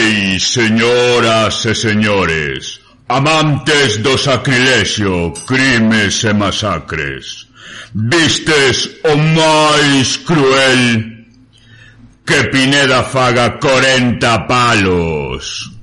Rei, señoras e señores, amantes do sacrilexio, crimes e masacres, vistes o máis cruel que Pineda faga 40 palos.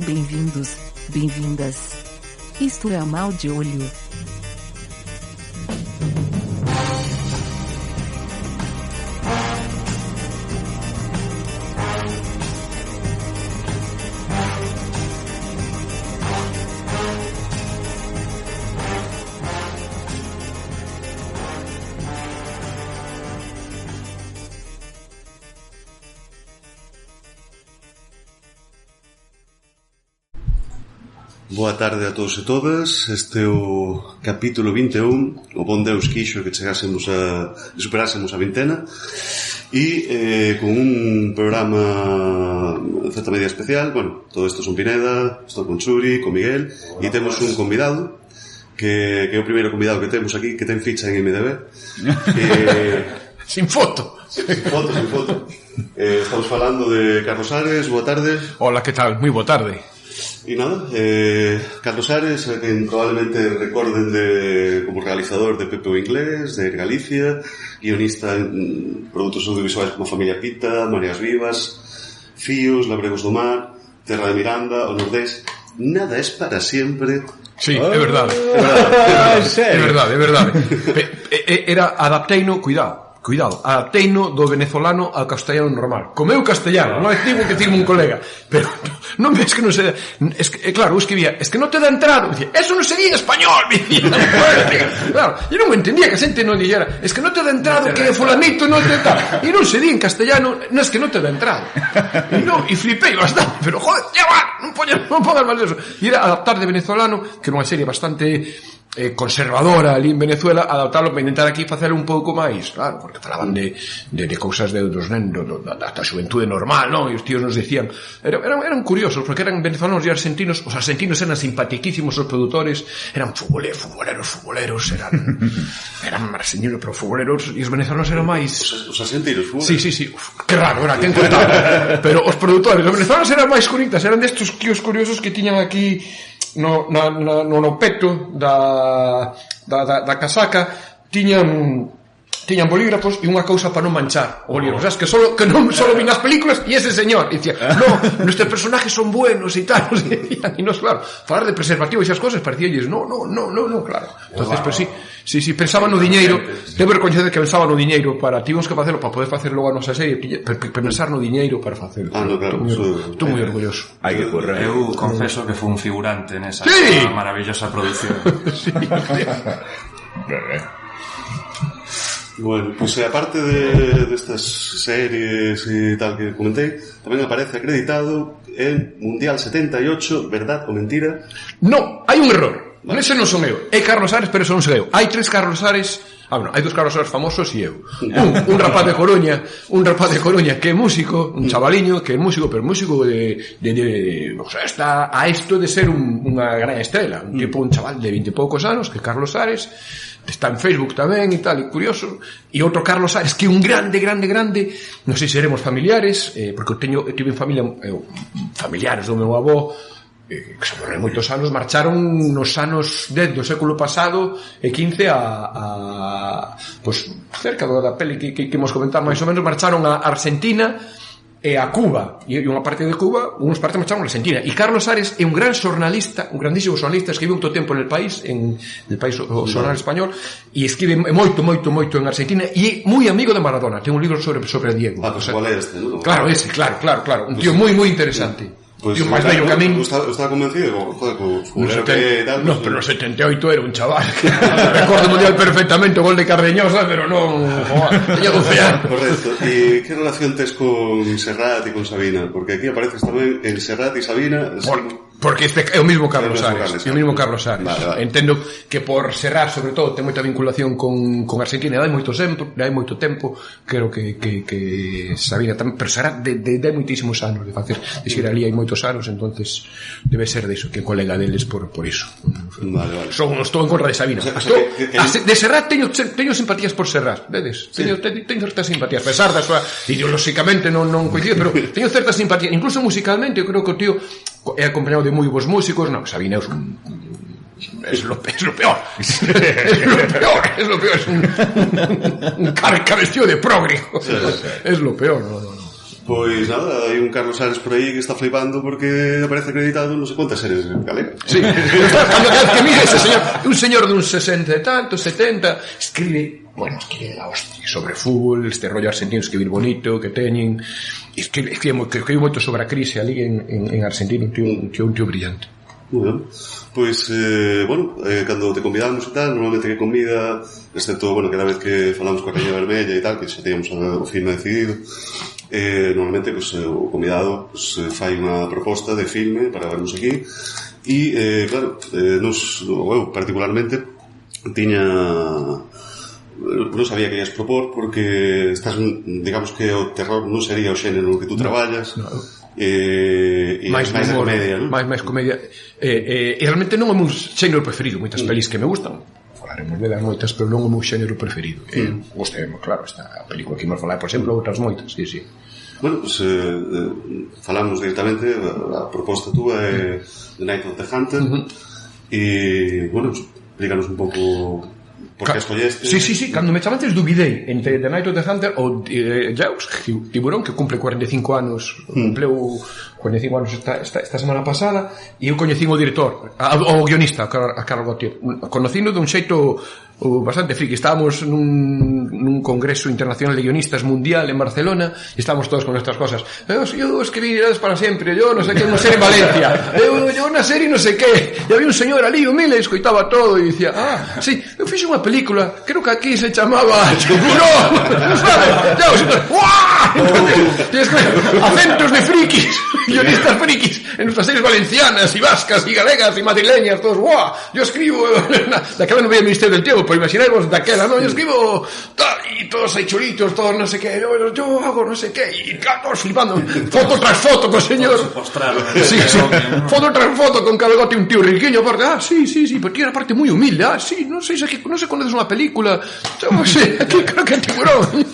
Bem-vindos, bem-vindas. Isto é o Mal de Olho. Boa tarde a todos e todas. Este é o capítulo 21. O bon Deus quixo que superásemos a vintena. E con un programa de certa medida especial. Bueno, todo isto son Pineda, estou con Churi, con Miguel. E temos un convidado que é o primeiro convidado que temos aquí, que ten ficha en IMDb. Sin foto. Sin foto. Estamos falando de Carlos Ares. Boa tarde. Hola, que tal? Moi boa tarde. E nada, Carlos Ares, a quen probablemente recorden como realizador de Pepe o Inglés, de Galicia, guionista en produtos audiovisuais como Familia Pita, Mareas Vivas, Fíos, Labregos do Mar, Terra de Miranda, O Nordés. Nada es para siempre. Sí, é verdade. É verdade. Era adapteino, cuidado, adapteino do venezolano ao castellano normal. Como eu castellano, non é tipo que tivo un colega, pero non ves que non se... claro, eu escribía, es que non te dá entrado. Dicía, eso non sería en español, claro, eu non entendía que a xente non dixera, es que non te dá entrado, que fulanito non te dá. E non se di en castellano, non es que non te dá entrado. E flipei bastante, pero joder, ya va, non pongas mal eso. E era adaptar de venezolano, que era unha serie bastante conservadora ali en Venezuela, adaptarlo para intentar aquí facer un pouco máis, claro, porque falaban de cousas dos nenos da xuventude normal, non? E os tíos nos decían, eran curiosos, porque eran venezolanos e argentinos. Os argentinos eran simpatiquísimos, os produtores eran futboleros, eran argentinos pero futboleros, e os venezolanos eran máis... Os argentinos, futboleros? Sí, uf, que raro, era, quen contaba. Pero os produtores, os venezolanos eran máis curitas, eran destos tíos curiosos que tiñan aquí no peto da casaca, tiñan bolígrafos e unha cousa para non manchar o bolígrafo, sabes, que non solo vi nas películas. E ese señor dicía, no, nuestros personajes son buenos e tal, e nos, claro, falar de preservativo e esas cosas parecíalles, no, claro. Entonces, pues sí, pensaban no diñeiro. Debo recoñecer que pensaban no diñeiro tivemos que facelo para poder facer logo a nosa serie, pensar no diñeiro para facelo. Claro, estou moi orgulloso. Hai que correr. Eu confeso que fui un figurante nesa maravillosa produción. Sí. Bueno, pues aparte de estas series y tal que comenté, tamén aparece acreditado en Mundial 78, Verdad ou Mentira. No, hai un error. Ese non son eu. É Carlos Ares, pero ese non son eu. Hai tres Carlos Ares. Hai dos Carlos Ares famosos e eu. Un rapaz de Coruña que é músico, un chavaliño que é músico, pero músico o sea, está a isto de ser unha gran estrela, un chaval de 20 e poucos anos, que é Carlos Ares. Está en Facebook tamén e tal, e curioso. E outro Carlos Ares, que é un grande, non sei se seremos familiares, porque eu tive familiares do meu avó, que se morreron moitos anos, marcharon nos anos 10 do século pasado e 15 pues, cerca da peli que imos comentar máis ou menos, marcharon a Argentina e a Cuba, e unha parte de Cuba, unhas partes marcharon a Argentina. E Carlos Ares é un gran xornalista, un grandísimo xornalista, escribe un tempo en el país, o xornal español, e escribe moito en Argentina, e é moi amigo de Maradona. Ten un libro sobre Diego. Pues igual é este, non? Claro, ese, claro. Un tío moi interesante. E o máis vello que a min... Estaba convencido, joder, co fulero que tal... No, pero no 78 era un chaval. Recordo mundial perfectamente o gol de Cardeñosa, pero non... Teña 12 anos. Correcto. E que relación tes con Serrat e con Sabina? Porque aquí apareces tamén en Serrat e Sabina... Porque este é o mismo Carlos Ares. É o mismo Carlos Ares. Vale. Entendo que por Serrat, sobre todo, ten moita vinculación con Argentina. Dai moito tempo. Creo que Sabina tamén... Pero Serrat de moitísimos anos de facer. De xer ali hai moitos anos, entonces debe ser diso, que colega deles por iso. Vale. Estou en contra de Sabina. De Serrat teño simpatías por Serrat, vedes? Teño certas simpatías, a pesar da súa... Ideolóxicamente non coincide, pero teño certas simpatías. Incluso musicalmente, eu creo que o tío é acompañado de moi bons músicos. Non, Sabina é lo peor. Es un carca vestido de progre. Es lo peor, no. Pois nada, hai un Carlos Ares por aí que está flipando porque aparece acreditado non sei quantas series galega. Sí, cando que mire ese señor, un señor de uns 60 e tantos, 70, escribe de la hostia sobre fútbol, este rollo argentino, escribir bonito que teñen, escribe moito sobre a crise ali en Argentina, un tío brillante. Muy ben. Pois, cando te convidamos e tal, normalmente que convida, excepto, cada vez que falamos coa Raña Vermella e tal, que xa teníamos o filme decidido, normalmente o convidado fai unha proposta de filme para vermos aquí e, eu particularmente non sabía que ias propor porque estás, digamos que o terror non sería o xénero no que tú traballas, máis de comedia, non? máis comedia, e realmente non é o meu xénero preferido. Moitas pelis que me gustan, falaremos de moitas, pero non é o meu xénero preferido. Gostei, claro, esta película que imos falar, por exemplo, outras moitas, sí. Bueno, falamos directamente, a proposta túa é The Night of the Hunter, e, explícanos un pouco por que escolleste. Sí, cando me chamaste dubidei entre The Night of the Hunter ou Jaws, Tiburón, que cumple 45 anos, cumpleu 45 anos esta semana pasada, e eu coñecín o director, o guionista, a Carlos Gautier, conocindo de un xeito bastante friki. Estábamos nun congreso internacional de guionistas mundial en Barcelona e estábamos todos con nuestras cosas. Eu escribirás para sempre, yo no sé qué, una serie en Valencia, yo una serie no sé qué, e había un señor ali humilde, escoitaba todo e dicía, sí, eu fixe unha película, creo que aquí se chamaba Tiburón, sabes? Acentos de frikis, guionistas frikis en nuestras series valencianas y vascas y galegas y madrileñas, todos, yo escribo, daquela non veía el Ministerio del Tiempo, pero imaginemos daquela, yo escribo tal, y todos aí chulitos, todos no sé qué, yo hago no sé qué, y todos flipando, foto tras foto con señor, sí, foto tras foto con Calgote, un tío riquiño, porque, sí, porque era parte muy humilde, sí, no sé conoces una película, yo sé, aquí creo que Tiburón,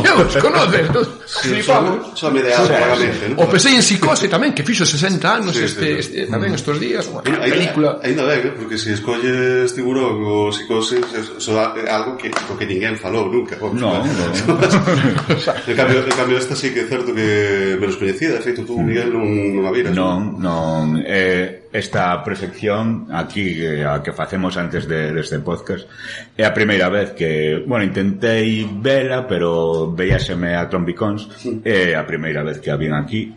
Dios, conoces, flipamos. Só me ideado vagamente, ¿no? O pensei en Psicose tamén, que fixo 60 anos tamén estes días, unha película. Ainda ben, porque se escolles Tiburón ou Psicose, eso é algo que ninguén falou nunca. No. En cambio esta sí que é certo que menos coñecida, de feito tú, Miguel, non a viras. Non, esta perfección aquí a que facemos antes deste podcast é a primeira vez que, intentei vela, pero veíaseme a trombicóns, é a primeira vez que a vin aquí.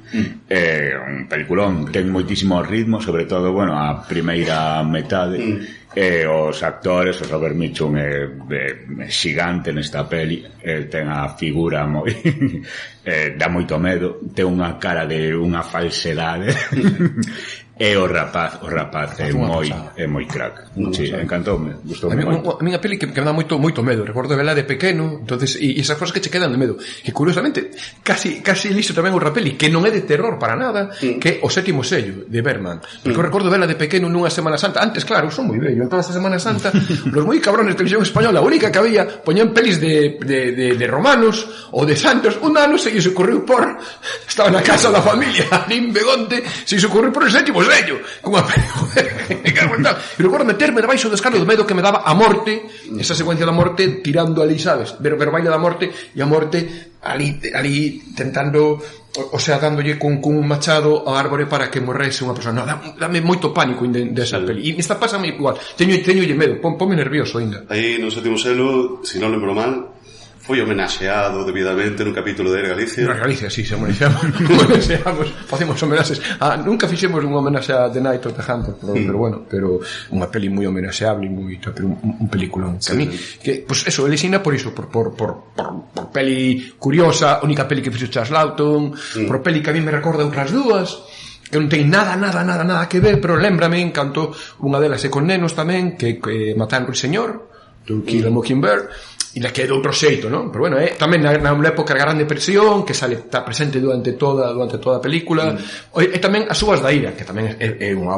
É un peliculón, ten moitísimo ritmo, sobre todo, a primeira metade. Os actores, o Robert Mitchum é xigante nesta peli, ten a figura moi dá moito medo, ten unha cara de unha falsedade. E o rapaz é moi crack. Sí, encantoume, gustoume moito. A minha peli que me dá moito medo, recordo vela de pequeno, entonces, e esas cosas que che quedan de medo, que curiosamente casi lixo tamén outra peli que non é de terror para nada, que é O Sétimo Sello de Bergman, porque eu recordo vela de pequeno nunha Semana Santa. Antes, claro, son moi bello, en toda esta Semana Santa los moi cabrones de televisión española, a única que había, poñían pelis de romanos ou de santos. Un ano se ocurriu estaba na casa da familia nin Begonte, se ocurriu por El Sétimo Sello, como a e recordo meterme debaixo do escano do medo que me daba a morte, esa secuencia da morte tirando ali, sabes, ver baile da morte, e a morte ali tentando, dándolle con un machado ao árbore para que morrese unha persona. Dame moito pánico desa peli, e esta pásame igual, teño medo, ponme nervioso ainda. Aí no Sétimo Selo, se non lembro mal, foi homenaxeado debidamente nun capítulo de Galicia. Na Galicia, sí, se homenaxeamos, facemos homenaxes. Nunca fixemos un homenaxe a The Night of the Hunter, pero bueno, pero unha peli moi homenaxeable, pero un película que a mí, que, pues eso, elexina por iso, por peli curiosa, única peli que fixo Charles Lawton, por peli que a mí me recorda outras dúas, que non ten nada que ver, pero lembrame, encanto unha delas é con nenos tamén, que Matando el Señor, To Kill a Mockingbird, e la que é de outro xeito, non? Pero bueno, tamén na época da Gran Depresión, que está presente durante toda a película, e tamén As Uvas da Ira, que tamén é unha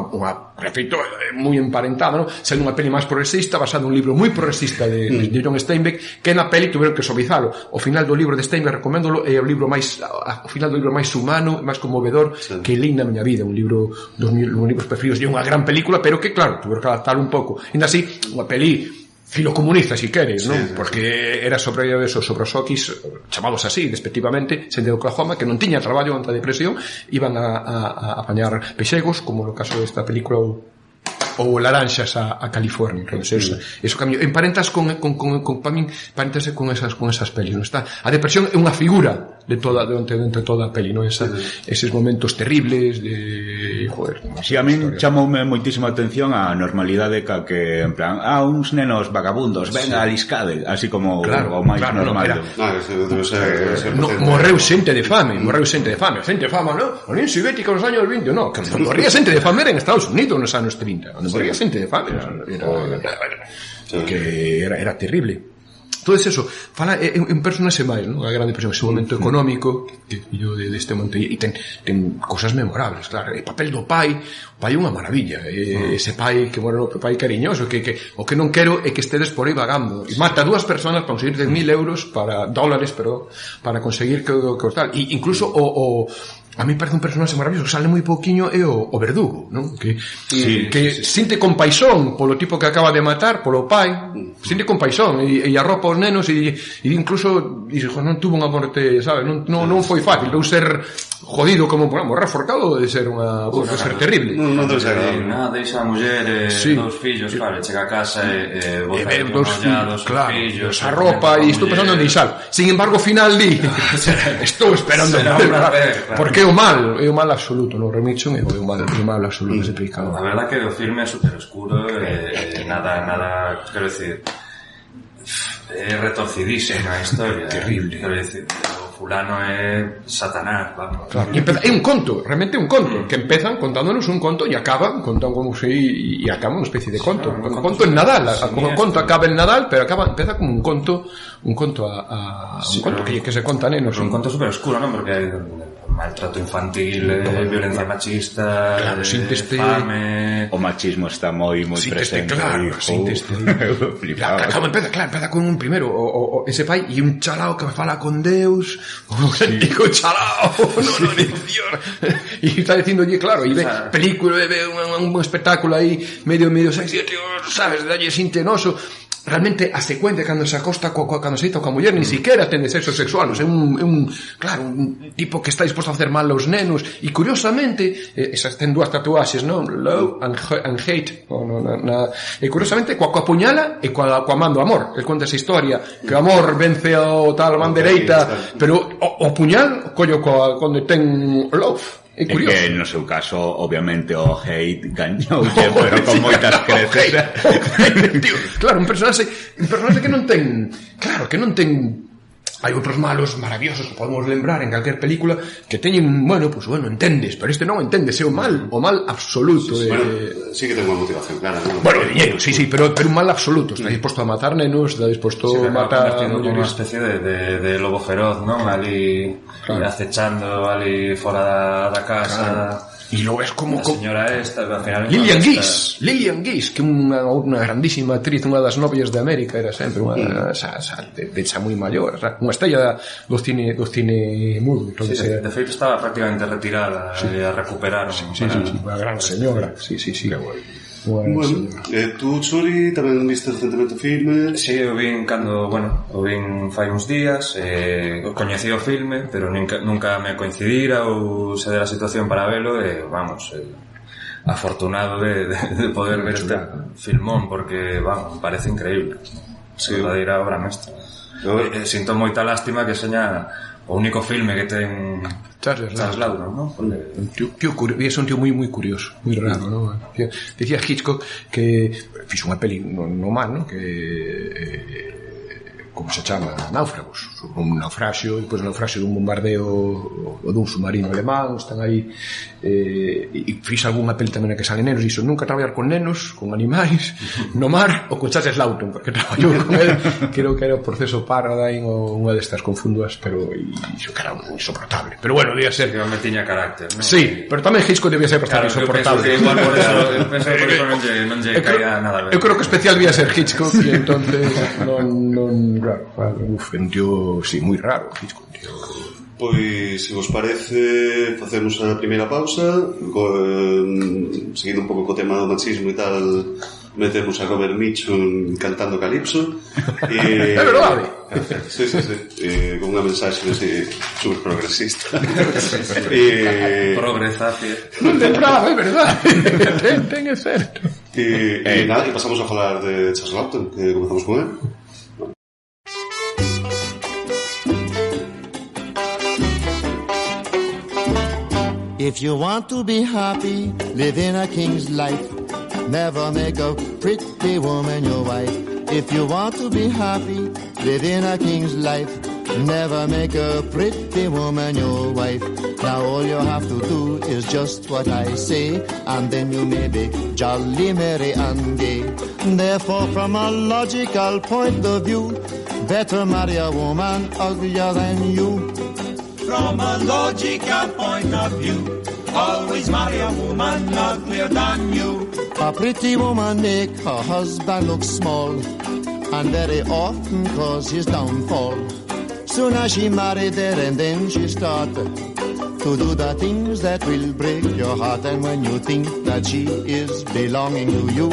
repito, moi emparentada, non? Sendo unha peli máis progresista, basada nun libro moi progresista de John Steinbeck, que na peli tuveron que suavizalo. O final do libro de Steinbeck, recoméndolo, é o final do libro máis humano, máis conmovedor que leí na miña vida, un libro dos meus libros preferidos, e unha gran película, pero que claro, tuveron que adaptalo un pouco. Ainda así, unha peli filocomunista, si queres, non? Porque era sobre os Oquis, chamados así, despectivamente, xente de Oklahoma, que non tiña traballo ante a depresión, iban a apañar pexegos, como no caso desta película ou laranxas a California. Entonces, eso cambio. Emparentas con para min, parentase con esas pelis, non está? A depresión é unha figura de toda a peli, non? Eses momentos terribles de, joder. Si a min chamoume moitísima atención a normalidade que en plan, uns nenos vagabundos, venga a liscade, así como o máis normal. Morreu xente de fame, xente de fame, non? A Unión Soviética nos años 20, non, que morría xente de fame era en Estados Unidos nos anos 30, onde morría xente de fame, era terrible. Todo eso, fala en personaxe máis, non? A Gran Depresión, ese momento económico que fillo deste momento, e ten cosas memorables, claro, o papel do pai, o pai é unha maravilla, ese pai que, bueno, o pai cariñoso, que o que non quero é que estedes por aí vagando, e mata a 2 personas para conseguir 10.000 euros, dólares, para conseguir que tal, e incluso a mí parece un personaxe maravilloso, que sale moi pouquiño, é o verdugo, non? Que sinte compaixón polo tipo que acaba de matar, polo pai, sinte compaixón, e arropa os nenos, e incluso non tuvo unha morte, sabes, non foi fácil, deu ser jodido como, morrer forcado de ser terrible. Non debe ser deixa a muller e dos fillos, claro, chega a casa e bota dos fillos, a ropa, e estou pensando en deixar. Sin embargo, ao final estou esperando porque é o mal absoluto, no Remixon é o mal absoluto ese pecado. A verdad que o filme é super oscuro e nada, quero decir, é retorcidísima a historia. Terrible. Quero decir, fulano é Satanás, vamos. Claro. É un conto, realmente é un conto, que empezan contándonos un conto e acaban contando como e acaba unha especie de conto. Un conto en Nadal, como un conto acaba en Nadal, pero empeza como un conto que se conta nenos. Un conto super oscuro, non? Porque hai maltrato infantil, violencia machista, claro, fame. O machismo está moi presente. Claro, empeza con un primero, ese pai e un chalao que fala con Deus, un auténtico chalao, e está dicindo, claro, e ve película, ve un espectáculo aí medio sexy, sabes, dalle sintenoso. Realmente a secuencia cando se acosta cando se deita coa muller nin siquiera ten de sexo sexual, é un tipo que está disposto a facer mal aos nenos, e curiosamente esas ten 2 tatuaxes, non? Love and hate, e curiosamente coa puñala e coa mando amor. El conta esa historia que o amor vence o tal man dereita, pero o puñal collo cando ten love. É curioso. Que no seu caso, obviamente, o hate gañou, pero con moitas creces. Claro, un personaxe que non ten... Claro, que non ten... Hai outros malos maravillosos que podemos lembrar en calquer película que teñen, bueno, entendes, pero este non entendes, é o mal absoluto. Sí que ten unha motivación clara, non? Bueno, dinheiro, sí, pero un mal absoluto. Está disposto a matar nenos, está disposto a matar... Unha especie de lobo feroz, non? Ali acechando, ali fora da casa... E lo ves como... A señora esta, al final... Lillian Gish, que unha grandísima actriz, unha das novias de América, era sempre unha de xa moi maior, unha estrella do cine mudo. De feito estaba prácticamente retirada e a recuperaron. Sí, unha gran señora. Sí. Bueno, tú, Churi, tamén viste recentemente o filme? Sí, o vin fai uns días, coñecí o filme, pero nunca me coincidira ou se dera a situación para velo, e afortunado de poder ver este filmón, porque, me parece increíble, verdadeira obra mestra. Sinto moita lástima que seña o único filme que ten Charles Lawton, ¿no? Un tío moi curioso, moi raro, ¿no? Decía Hitchcock que fixo unha peli no mar, ¿no? Que como se chama, Náufragos, un naufraxio, e depois un naufraxio dun bombardeo ou dun submarino alemán, están aí e fixa algunha peli tamén que salen nenos, dixo, nunca traballar con nenos, con animais no mar, ou con Charles Lawton, porque traballou con él, creo que era o Proceso Paradigm ou unha destas confúndoas, pero iso que era un insoportable, pero bueno, debía ser que me tiña carácter, ¿no? Sí, pero tamén Hitchcock debía ser bastante insoportable. Igual por eso non lle caía nada ben. Eu creo que especial debía ser Hitchcock e entonces claro, un tío, sí, moi raro, Hitchcock, tío. Pois, se vos parece, facemos a primeira pausa, seguindo un pouco co tema do machismo e tal, metemos a Robert Mitchum cantando Calypso. É verdade. Sí, con unha mensaxe super progresista. Progresación. Bravo, é verdade. Ten é certo. E nada, e pasamos a falar de Charles Lawton, que comezamos con él. If you want to be happy, live in a king's life. Never make a pretty woman your wife. If you want to be happy, live in a king's life. Never make a pretty woman your wife. Now all you have to do is just what I say, and then you may be jolly, merry and gay. Therefore, from a logical point of view, better marry a woman uglier than you. From a logical point of view, always marry a woman uglier than you. A pretty woman make her husband look small, and very often cause his downfall. Soon as she married there, and then she started to do the things that will break your heart. And when you think that she is belonging to you,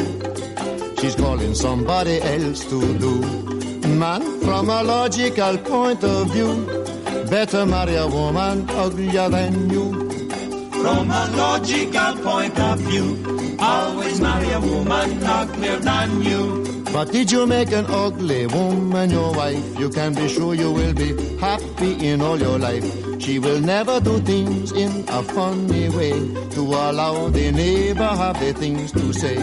she's calling somebody else to do. Man, from a logical point of view, better marry a woman uglier than you. From a logical point of view, always marry a woman uglier than you. But did you make an ugly woman your wife, you can be sure you will be happy in all your life. She will never do things in a funny way to allow the neighbor have the things to say.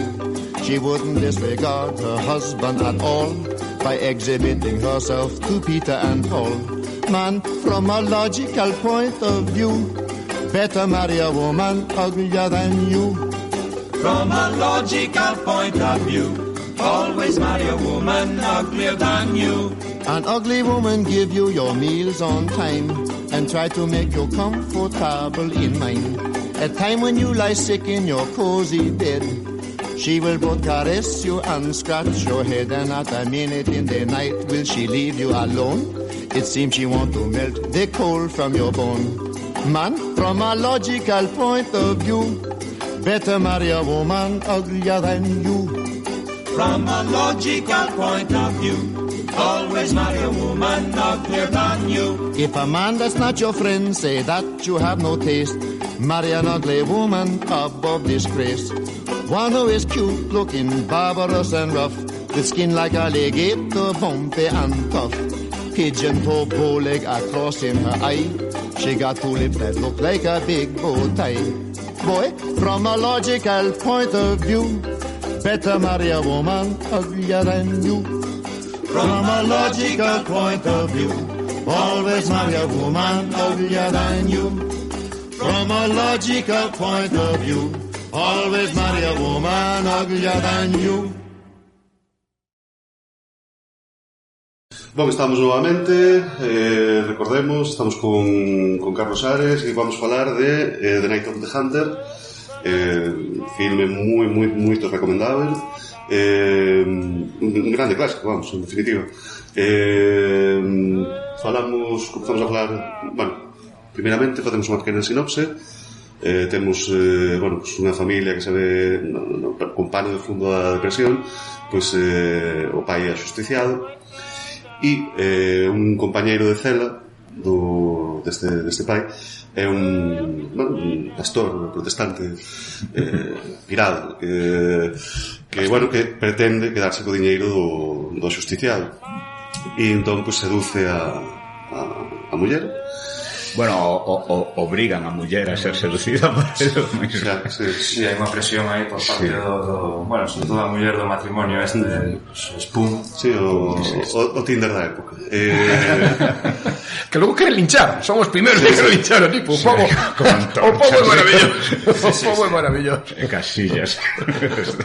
She wouldn't disregard her husband at all by exhibiting herself to Peter and Paul. Man, from a logical point of view, better marry a woman uglier than you. From a logical point of view, always marry a woman uglier than you. An ugly woman give you your meals on time and try to make you comfortable in mind. A time when you lie sick in your cozy bed, she will both caress you and scratch your head, and not a minute in the night will she leave you alone. It seems she want to melt the coal from your bone. Man, from a logical point of view, better marry a woman uglier than you. From a logical point of view, always marry a woman uglier than you. If a man that's not your friend say that you have no taste, marry an ugly woman above disgrace. One who is cute looking, barbarous and rough, with skin like alligator, bumpy and tough. Pigeon toe, bow leg across in her eye. She got two lips that look like a big bow tie. Boy, from a logical point of view, better marry a woman uglier than you. From a logical point of view, always marry a woman uglier than you. From a logical point of view, always marry a woman uglier than you. Bom, estamos novamente, recordemos, estamos con Carlos Ares e vamos falar de The Night of the Hunter, filme moito recomendável, un grande clásico, vamos, en definitiva. Comezamos a falar, bueno, primeiramente facemos unha pequena sinopse. Temos, bueno, pues unha familia que se ve con pano de fundo da depresión, pois o pai é axusticiado e un compañeiro de cela deste pai é un pastor protestante pirado que pretende quedarse co diñeiro do axusticiado. e entón pues, seduce a muller. Bueno, obrigan a muller a ser seducida por eso. Sí, hai unha presión aí por parte do bueno, sobre todo a muller do matrimonio Spoon. Sí, o Tinder da época. Que logo queren linchar, son os primeiros que queren linchar o tipo. O povo é maravilloso. O povo é maravilloso. Casillas.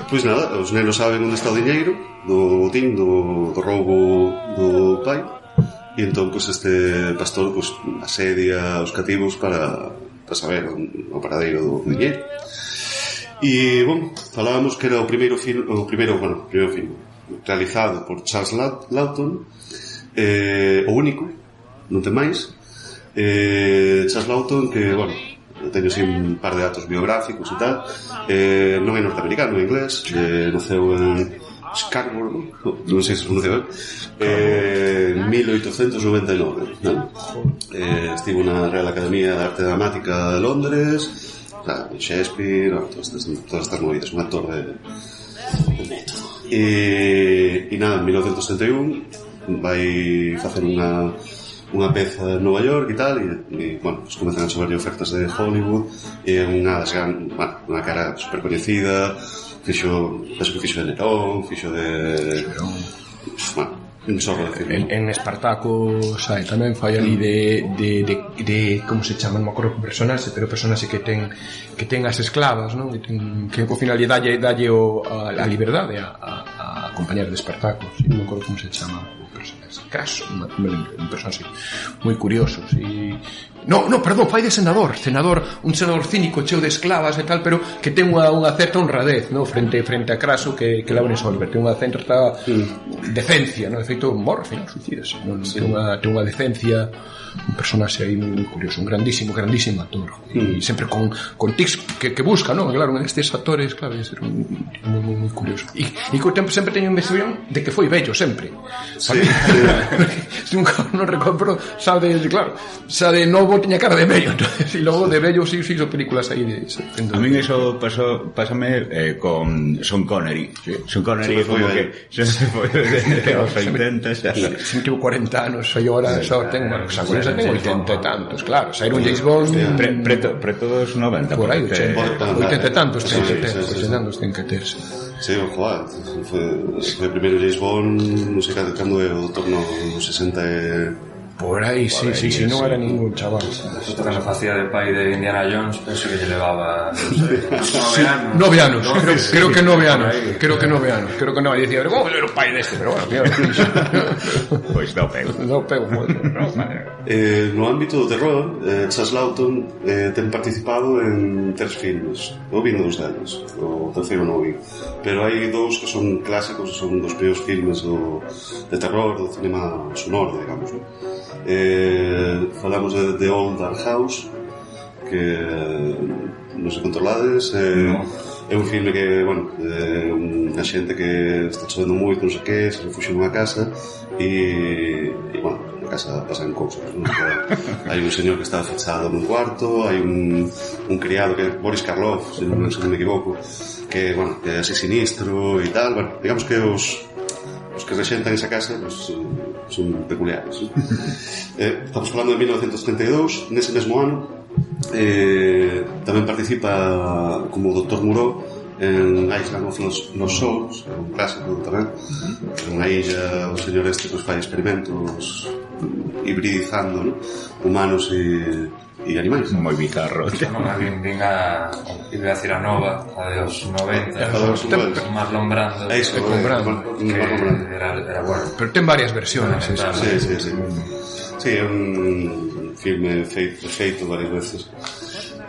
Pois nada, os nenos saben onde está o diñeiro do botín, do roubo do pai. E entón, pues, este pastor pues, asedia os cativos para saber o paradeiro do diñeiro. E, bueno, falábamos que era o primeiro film realizado por Charles Laughton, o único, non ten máis. Charles Laughton, que, bueno, teño así un par de datos biográficos e tal, non é norteamericano, é inglés, naceu en Scarborough, non sei se pronuncia ben, 1899, ¿no? Estivo na Real Academia de Arte Dramática de Londres, Shakespeare, todas estas movidas, un actor de método. E nada, en 1971 vai facer unha peza en Nova York e tal, e bueno, pues comezan a choverlle ofertas de Hollywood, e unha cara super coñecida. Fixo de Nerón, fixo de... Bueno, un chorro de film. En Espartaco, sai, tamén fai ali de como se chama, non me acordo con personaxe, pero personaxe que ten as esclavas, non? Que ao final dalle a liberdade a compañera de Espartaco, non me acordo como se chama o personaxe. Craso, un personaxe moi curioso, perdón, fai de senador, un senador cínico cheo de esclavas e tal, pero que ten unha certa honradez, no, frente a Craso que Laurence Olivier, ten unha certa decencia, no, de feito morre, ao final suicídase, non? Ten unha decencia, un personaxe aí moi curioso, un grandísimo actor, e sempre con tics que busca, non? Claro, estes actores, claro, é ser moi curioso. E co tempo sempre teño impresión de que foi bello sempre. Sí. Nunca non recordo, sabe, claro, sabe, novo tiña cara de bello, entonces, e logo de bello sí fixo películas aí de... A min eso pásame con Sean Connery. Sí. Sean Connery como que se foi de aos 80 xa. Sempre 40 anos, e agora xa ten, bueno, xa con esa ten 80 e tantos, claro, xa era un James Bond preto dos 90. Por aí, 80 e tantos ten que ter. Sí, joder, foi o primeiro James Bond, non sei cando é o torno 60 Por aí, sí, non era ningún chaval. Justo cando facía de pai de Indiana Jones, penso que lle levaba 9 anos. Creo que 9 anos. Creo que 9 anos. E dicía, como era o pai deste? Pero bueno, pois non pego moito. No ámbito do terror, Charles Laughton ten participado en 3 filmes. Eu vi dos deles, o terceiro non vi, pero hai 2 que son clásicos, son dos primeiros filmes de terror, do cinema sonoro, digamos, non? Falamos de The Old Dark House, que non se controlades, é un filme que, bueno, unha xente que está chovendo moito, non sei que, se refuxia nunha casa e bueno, na casa pasan cousas, non? Hai un señor que está fechado nun cuarto, hai un criado que é Boris Karloff, se non me equivoco, que, bueno, que é así sinistro e tal, bueno, digamos que os que rexentan esa casa, pues, son peculiares. Estamos falando de 1932, nese mesmo ano tamén participa como Dr. Moreau en Island of Lost Souls, un clásico tamén, unha illa, o señor este pues, fai experimentos hibridizando, ¿no? Humanos e animais. Moi bizarro. Vin a decir a nova, a de os 90, Marlon Brando. Eso, era bueno. Pero ten varias versiones. Sí, é un filme feito varias veces.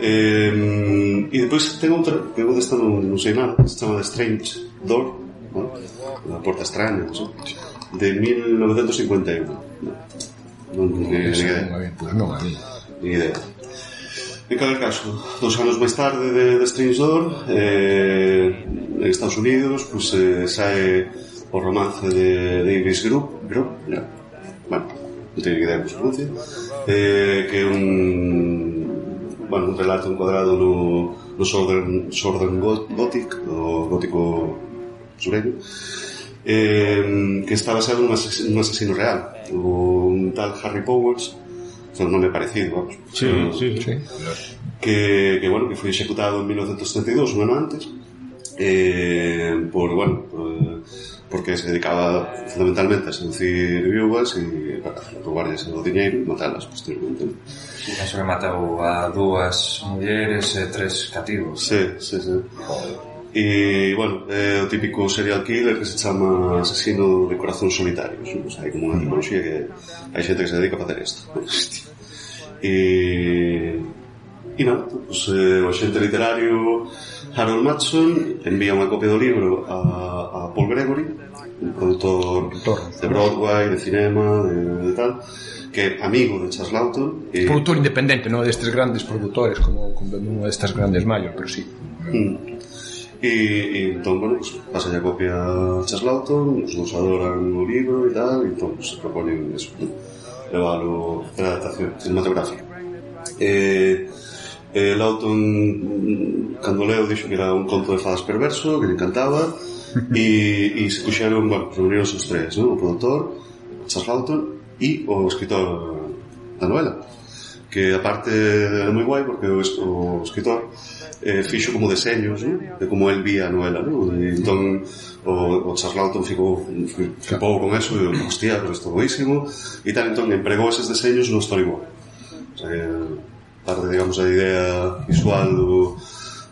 E depois ten outra que eu desta non sei nada, se chama The Strange Door, ¿no? A porta extraña, ¿no? De 1951. Non ni idea. En cada caso, 2 anos máis tarde de Strange Door, en Estados Unidos, pues, sae o romance de Davis Group, bueno, non teño idea de como se pronuncia, que é un relato encuadrado no Southern Gothic, o gótico sureño, que está basado nun asesino real, un tal Harry Powers, son un nome parecido, vamos. Sí. Que foi executado en 1972, un ano antes, porque se dedicaba fundamentalmente a seducir viúvas e para roubarles o diñeiro e matalas posteriormente. Penso que matou a 2 mulleres e 3 cativos. Sí. E, é o típico serial killer que se chama asesino de corazón solitarios. O sea, hai como unha tipoloxía que hai xente que se dedica a facer isto. E nada, o xente literario Harold Matson envía unha copia do libro a Paul Gregory, un produtor de Broadway, de cinema, de tal, que é amigo de Charles Laughton. Produtor independente, non destes grandes produtores como unha destas grandes mayores, pero sí. E entón, pasa a copia a Charles Laughton, os dos adoran o libro e tal, e entón se proponen eso, leválo a adaptación cinematográfica. Laughton, cando leo, dixo que era un conto de fadas perverso, que le encantaba, e se puxeron, reuniron os tres, o produtor, Charles Laughton, e o escritor da novela, que aparte é moi guai porque o escritor fixo como deseños, de como el vía a novela, e entón o Charles Laughton flipou con eso e hostia, pero isto é boísimo e tal, entón empregou eses deseños no storyboard, o sea que parte, digamos, a idea visual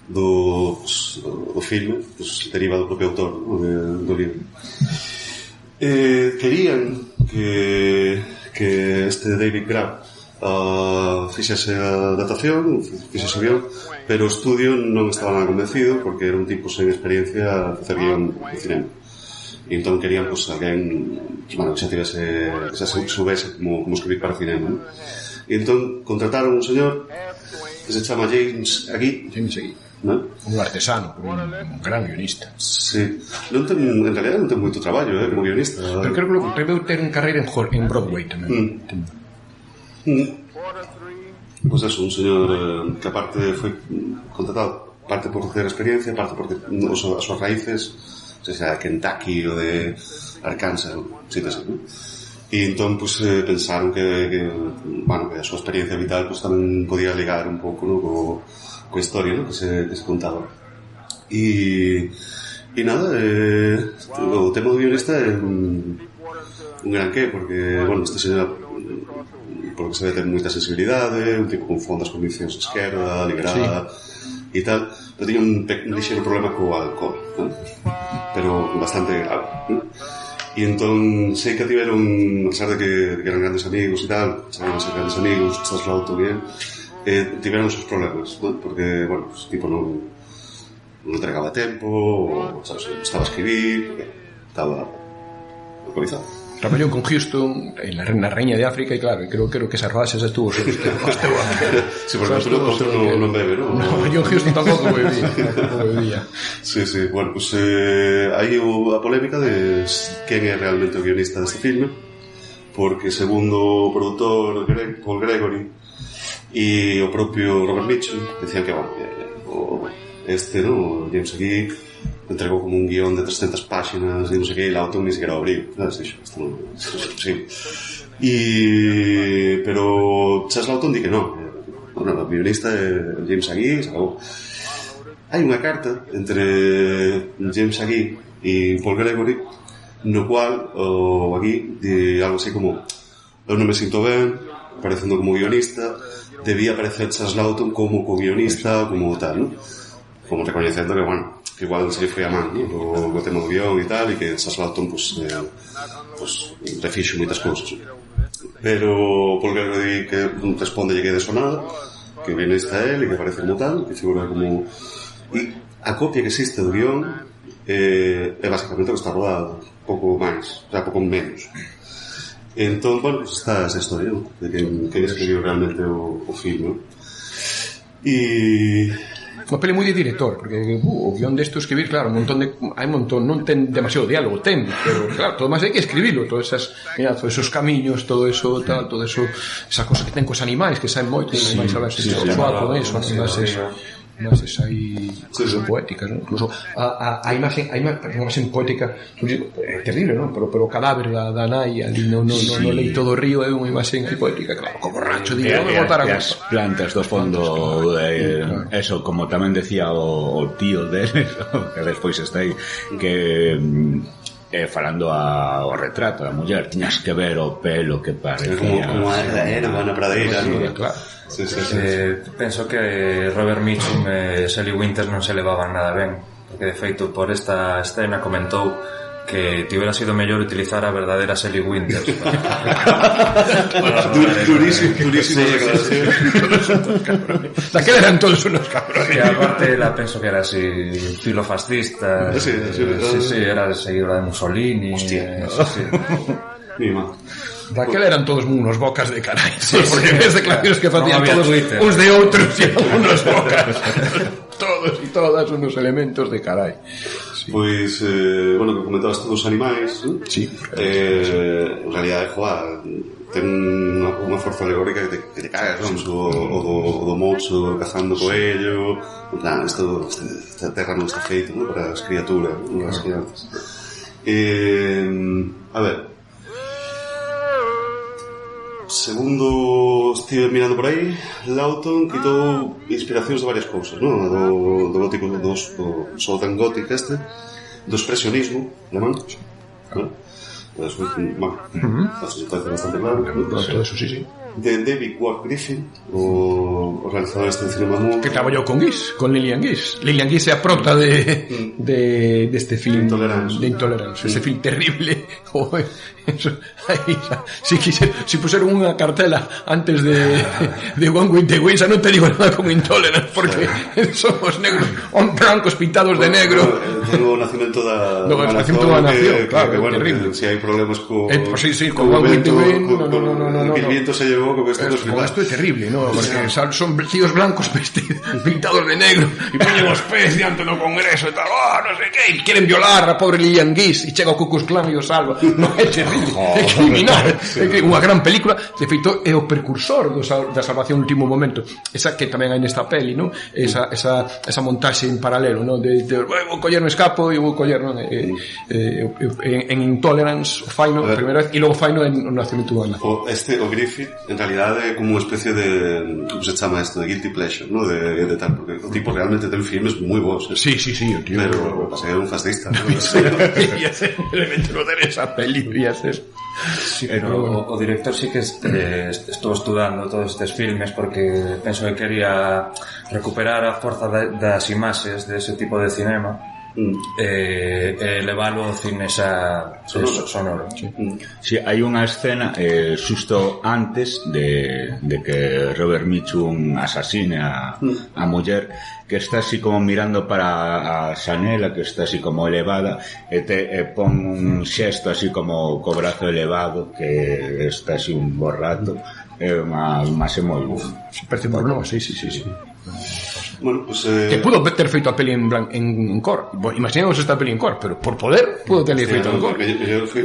do filme deriva do propio autor do libro. Querían que este David Grab fixese a adaptación, fixese o guión, pero o estudio non estaba nada convencido porque era un tipo sen experiencia a facer guión de cinema, e entón querían alguén que xa tivese, que xa soubese como escribir para cinema, e entón contrataron un señor que se chama James Agee, un artesano, un gran guionista. Sí, en realidad non ten moito traballo como guionista, pero creo que debeu ter en carreira en Broadway tamén. Pois eso, un señor que aparte foi contratado parte por ter experiencia, parte porque as súas raíces, sea Kentucky ou de Arkansas, sitios así, e entón pensaron que a súa experiencia vital tamén podía ligar un pouco coa historia que se contaba. E nada, o tema do guionista é un gran que, porque este señor, porque se ve ter moita sensibilidade, un tipo con fondas conviccións de esquerda, liberada e tal, pero tiña un lixeiro problema co alcohol, pero bastante grave, e entón sei que tiveron, a pesar de que eran grandes amigos e tal, sabían ser grandes amigos, Charles Laughton bien, tiveron os seus problemas, porque, o tipo non entregaba tempo, ou estaba a escribir, estaba alcoholizado. Traballou con Houston na Raíña de África e claro, creo que esas rodaxes estuvo sí, porque outro non bebe, non? No, John Houston tampouco bebía. Sí, hai a polémica de quen é realmente o guionista deste filme, porque segundo o produtor Paul Gregory e o propio Robert Mitchum decían que James Agee entregou como un guión de 300 páxinas e non sei que, e Laughton ni siquiera o abriu, claro, isto non é posible. Pero Charles Laughton di que non, o guionista é James Agee, se acabou. Hai unha carta entre James Agee e Paul Gregory no cual o Agee di algo así como: eu non me sinto ben aparecendo como guionista, debía aparecer Charles Laughton como co-guionista, como tal, como recoñecendo que igual se foi a man, o tema do guión e tal, e que Charles Laughton refixo moitas cousas, pero Paul Gregory que responde que é desonado, que o guionista é ele, que aparece como tal, que figura como... e a copia que existe do guión é basicamente o que está rodado, pouco máis, o sea, pouco menos. Entón, está esa historia de quen escribiu realmente o filme, e... Unha peli moi de director, porque o guión desto escribir, claro, hai un montón, non ten demasiado diálogo, pero claro, todo máis hai que escribilo, todos esos camiños, todo eso, esa cosa que ten cos animais, que saen moito, máis a ver se suave con eso, imaxes aí poéticas, non? Incluso a imaxe poética é terrible, non? Pero o cadáver da nai ali no leito do río é unha imaxe poética, claro, como borracho, digo, non me botar a as plantas do fondo, eso, como tamén decía o tío dele, que despois está aí, que falando ao retrato da muller, tiñas que ver o pelo que parecía como a erva na pradeira, claro. Sí. Penso que Robert Mitchum e Shelley Winters non se levaban nada ben, porque de feito por esta escena comentou que tivera sido mellor utilizar a verdadeira Shelley Winters durísimo declaración. Daquela eran todos unos cabrones, que aparte la penso que era así filofascista, sí, era seguidora de Mussolini, hostia, sí. Daquela eran todos unos bocas de carai, porque ves declaraciones que facían todos Twitter, uns de outros e unos bocas todos e todas unos elementos de carai. Sí. Pois, bueno, que comentabas todos os animais, ¿no? Sí. En realidad, joa, ten unha forza alegórica que te cagas, non? O do mocho cazando coello, en plan, esta terra non está feita, ¿no? Para as criaturas, non? As crianzas. A ver, segundo estive mirando por aí, Lawton quitou inspiracións de varias cousas, non? Do gótico, do Southern Gothic do expresionismo alemán, non? Pues, bueno, así parece bastante claro, ¿no? Todo eso, sí. De David Ward Griffin, o realizador de Cinema Moon, que traballou con Guis, con Lillian Gish. Lillian Gish é a prota de este film de Intolerance, ese film terrible. Eso, aí, si puseron unha cartela antes de One With The Wind, non te digo nada con Intolerance, porque somos negros, blancos pintados de negro. Tengo o nacimiento da nación, claro, que bueno, terrible. Si hai problemas co sí, con One With The Wind, no. Que el viento se llevó, con esto é terrible, ¿no? Porque son tíos blancos pintados de negro e poñen os pés diante do Congreso e tal, non sei que, e queren violar a pobre Lillian Gish e chega o Ku Klux Klan e o salva. Non, é terrible, é criminal. É unha gran película, de feito é o precursor da salvación no último momento. Esa que tamén hai nesta peli, ¿no? Esa montaxe en paralelo, ¿no? De vou coller, me escapo e vou coller, ¿no? En Intolerance o faino a primeira vez e logo faino en o nacimiento do nación. O Griffith en realidade é como unha especie de, como se chama isto, de guilty pleasure, ¿no? De tal, porque o tipo realmente ten filmes moi bons, Sí, o tío, pero é un fascista, ¿no? Debía ser un elemento de esa peli, debía ser. Sí, pero o director sí que estou estudando todos estes filmes porque penso que quería recuperar a forza das imaxes dese tipo de cinema e leválo ao cine xa sonoro. Sí, hai unha escena xusto antes de que Robert Mitchum asasine a muller, que está así como mirando para a xanela, que está así como elevada e pon un xesto así como co brazo elevado, que está así un borrato. É unha imaxe moi parece porno, sí. Bueno, pues, que pudo ter feito a peli en cor. Bueno, imaginemos esta peli en cor, pero por poder pudo ter feito en cor.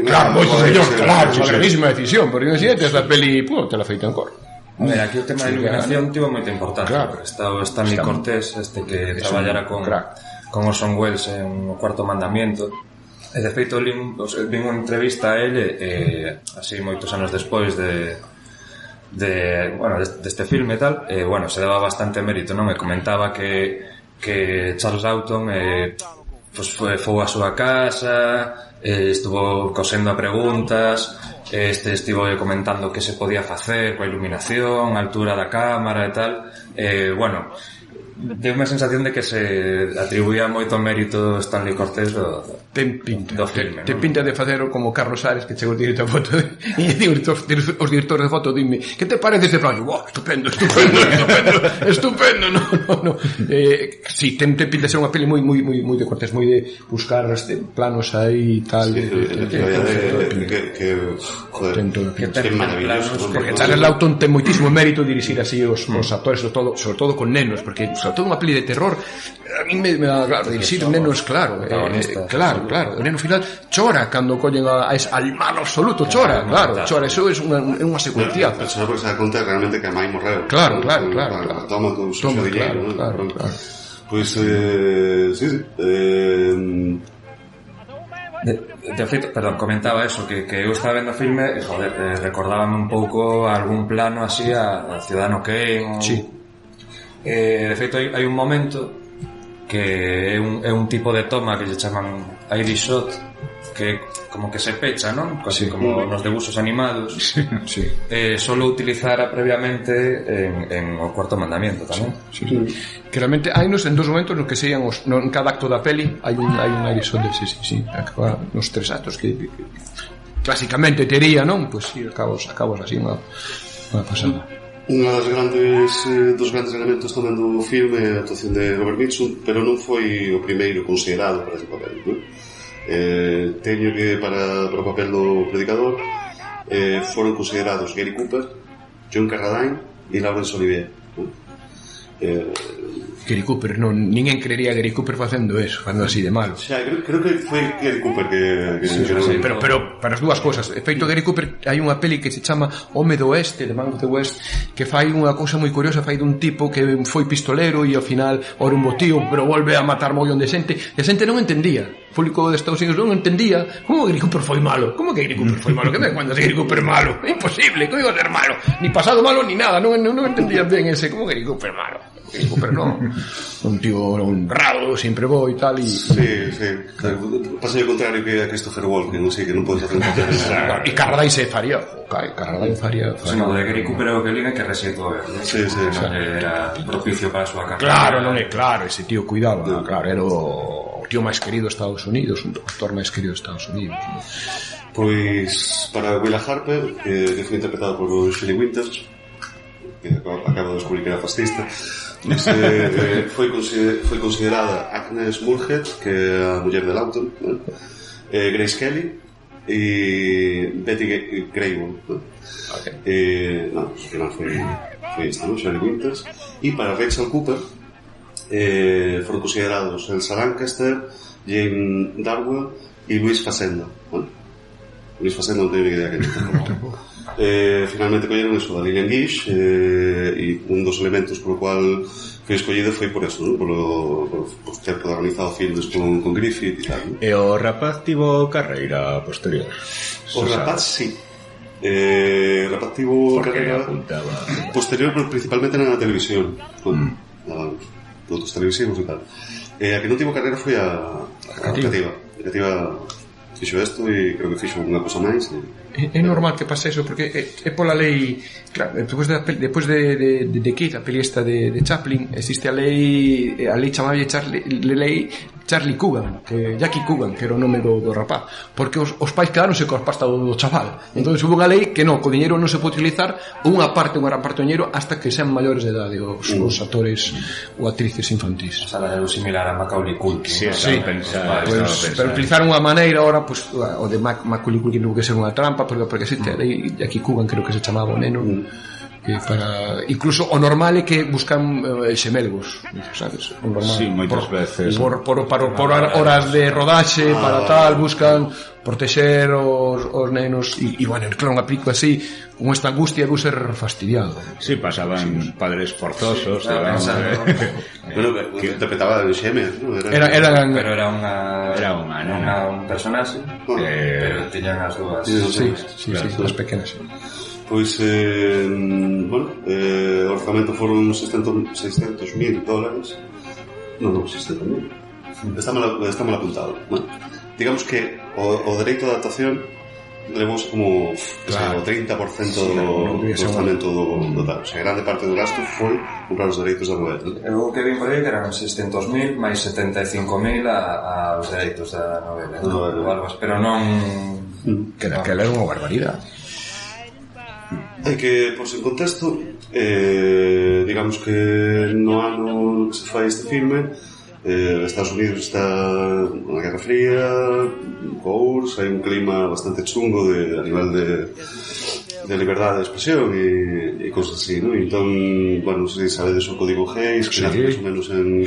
Claro, unha gravísima decisión, porque imagínate esta peli pudo ter feito en cor. A ver, aquí o tema da iluminación tivo moita importancia. Claro. Está o Stanley Cortés, que traballara con Orson Welles en O Cuarto Mandamiento. E de feito vin unha entrevista a ele así moitos anos despois deste filme e tal, bueno, se daba bastante mérito, non? Me comentaba que Charles Lawton pues foi a súa casa, estuvo cosendo a preguntas, estivo comentando que se podía facer coa iluminación, a altura da cámara e tal, bueno, deu unha sensación de que se atribuía moito mérito Stanley Cortés do filme. Ten pinta de facer como Carlos Ares, que chegou o director de foto e os directores de foto dime, que te parece este plano? Estupendo, no. Si, ten pinta de ser unha peli moi de Cortés, moi de buscar planos aí e tal. Que maravilloso. Porque Charles Lawton ten moitísimo mérito dirixir así os actores, sobre todo con nenos, porque sobre todo unha peli de terror a mí me dá, claro, dirixir nenos, claro, o neno final chora cando collen al malo absoluto, chora, eso é unha secuencia. Pero porque se dá conta realmente que a mai morreu. Claro. Toma tu sucio dinero. Pois, sí. De feito, perdón, comentaba eso, que eu estaba vendo o filme e, joder, recordábame un pouco algún plano así a Ciudadano Kane. Sí. De feito, hai un momento que é un tipo de toma que lle chaman ID shot, que como que se pecha, non? Casi como nos debuxos animados. Sí. Solo utilizara previamente en o Cuarto Mandamiento tamén. Sí. Que realmente hai en dos momentos no que serían en cada acto da peli hai un arisón de sí. Acaba nos 3 actos que clásicamente tería, non? Pois si, acabos así unha pasada. Unha dos grandes elementos tamén do filme é a actuación de Robert Mitchum, pero non foi o primeiro considerado para ese papel, non? Teño que para o papel do predicador foron considerados Gary Cooper, John Carradine e Laurence Olivier, non? Gary Cooper, non, ninguén creería Gary Cooper facendo eso, facendo así de malo. Xa, creo que foi Gary Cooper que sí, pero para as dúas cosas. De feito, Gary Cooper hai unha peli que se chama Home do Oeste, The Man of the West, que fai unha cousa moi curiosa, fai dun tipo que foi pistolero e ao final ora un botío, pero volve a matar mollón de xente, e a xente non entendía. O público de Estados Unidos non entendía como Gary Cooper foi malo. Como que Gary Cooper foi malo? Que me cuentas Gary Cooper malo? É imposible, que iba a ser malo. Ni pasado malo ni nada, non entendían ben ese como Gary Cooper malo. Gary Cooper non, un tío honrado, sempre bo e tal. Sí. Pasa o contrario que a Christopher Walken, non sei, que non podes hacer un papel. E Carradine se faría. Carradine faría. No, de Gary Cooper é o que liga que resiento ver. Sí. Era propicio para a súa carreira. Claro, non é claro, ese tío cuidaba, claro, era o tío máis querido de Estados Unidos, un actor máis querido de Estados Unidos. Pois, para Willa Harper, que foi interpretado por Shelley Winters, que acaba de descubrir que era fascista, foi considerada Agnes Moorehead, que é a muller de Lawton, Grace Kelly e Betty Grable, ao final foi esta, Shelley Winters. E para Rachel Cooper foron considerados Elsa Lancaster, Jane Darwell e Luis Facenda. Luis Facenda non teño ni idea que finalmente colleron eso da Lillian Gish, e un dos elementos polo cual foi escollido foi por eso, ¿no? por ter protagonizado filmes con Griffith e tal, ¿no? E o rapaz tivo carreira posterior? O rapaz sí. O rapaz tivo carreira posterior, pero principalmente na televisión, con produtos televisivos e tal. A que non tivo carreira foi a creativa fixo isto e creo que fixo unha cosa máis. É normal que pase eso, porque é pola lei, claro, despois de Keith, a peli esta de Chaplin, existe a lei chamada Charlie Coogan, Jackie Coogan, que era o nome do rapaz, porque os pais quedáronse coa pasta do chaval. Entón hubo unha lei que non, co diñeiro non se pode utilizar unha gran parte do diñeiro hasta que sean maiores de idade os actores ou actrices infantís. O sea, era similar a Macaulay Culkin. Sí, pero utilizaron unha maneira ahora, pues, o de Macaulay Culkin tuvo que ser unha trampa, porque existe a lei Jackie Coogan, creo que se chamaba o neno, que para incluso o normal é que buscan xemelgos, sabes? O normal, sí, moitas veces por horas de rodaxe, para tal, buscan protexer os nenos e bueno, claro, unha película así con esta angustia de ser fastidiado. Sí, pasaban padres forzosos, bueno, que interpretaba de xemes, ¿no? Pero era un personaxe, pero tiñan as dúas. Sí, as pequenas. Pois, bueno, o orzamento foron $600,000. Non, $600,000. Está mal apuntado, ¿no? Digamos que o dereito de adaptación levouse como o 30% do orzamento do tal. O sea, grande parte do gasto foi comprar os dereitos da novela. Eu que vin por aí que eran $600,000 máis $75,000 aos dereitos da novela, pero non... Que era unha barbaridade. Hai que porse en contexto, digamos que no ano que se fai este filme, Estados Unidos está na Guerra Fría, co URSS, hai un clima bastante chungo a nivel de liberdade de expresión e cosas así, ¿no? Entón, bueno, non sei se sabedes o código Hays, que nace máis ou menos en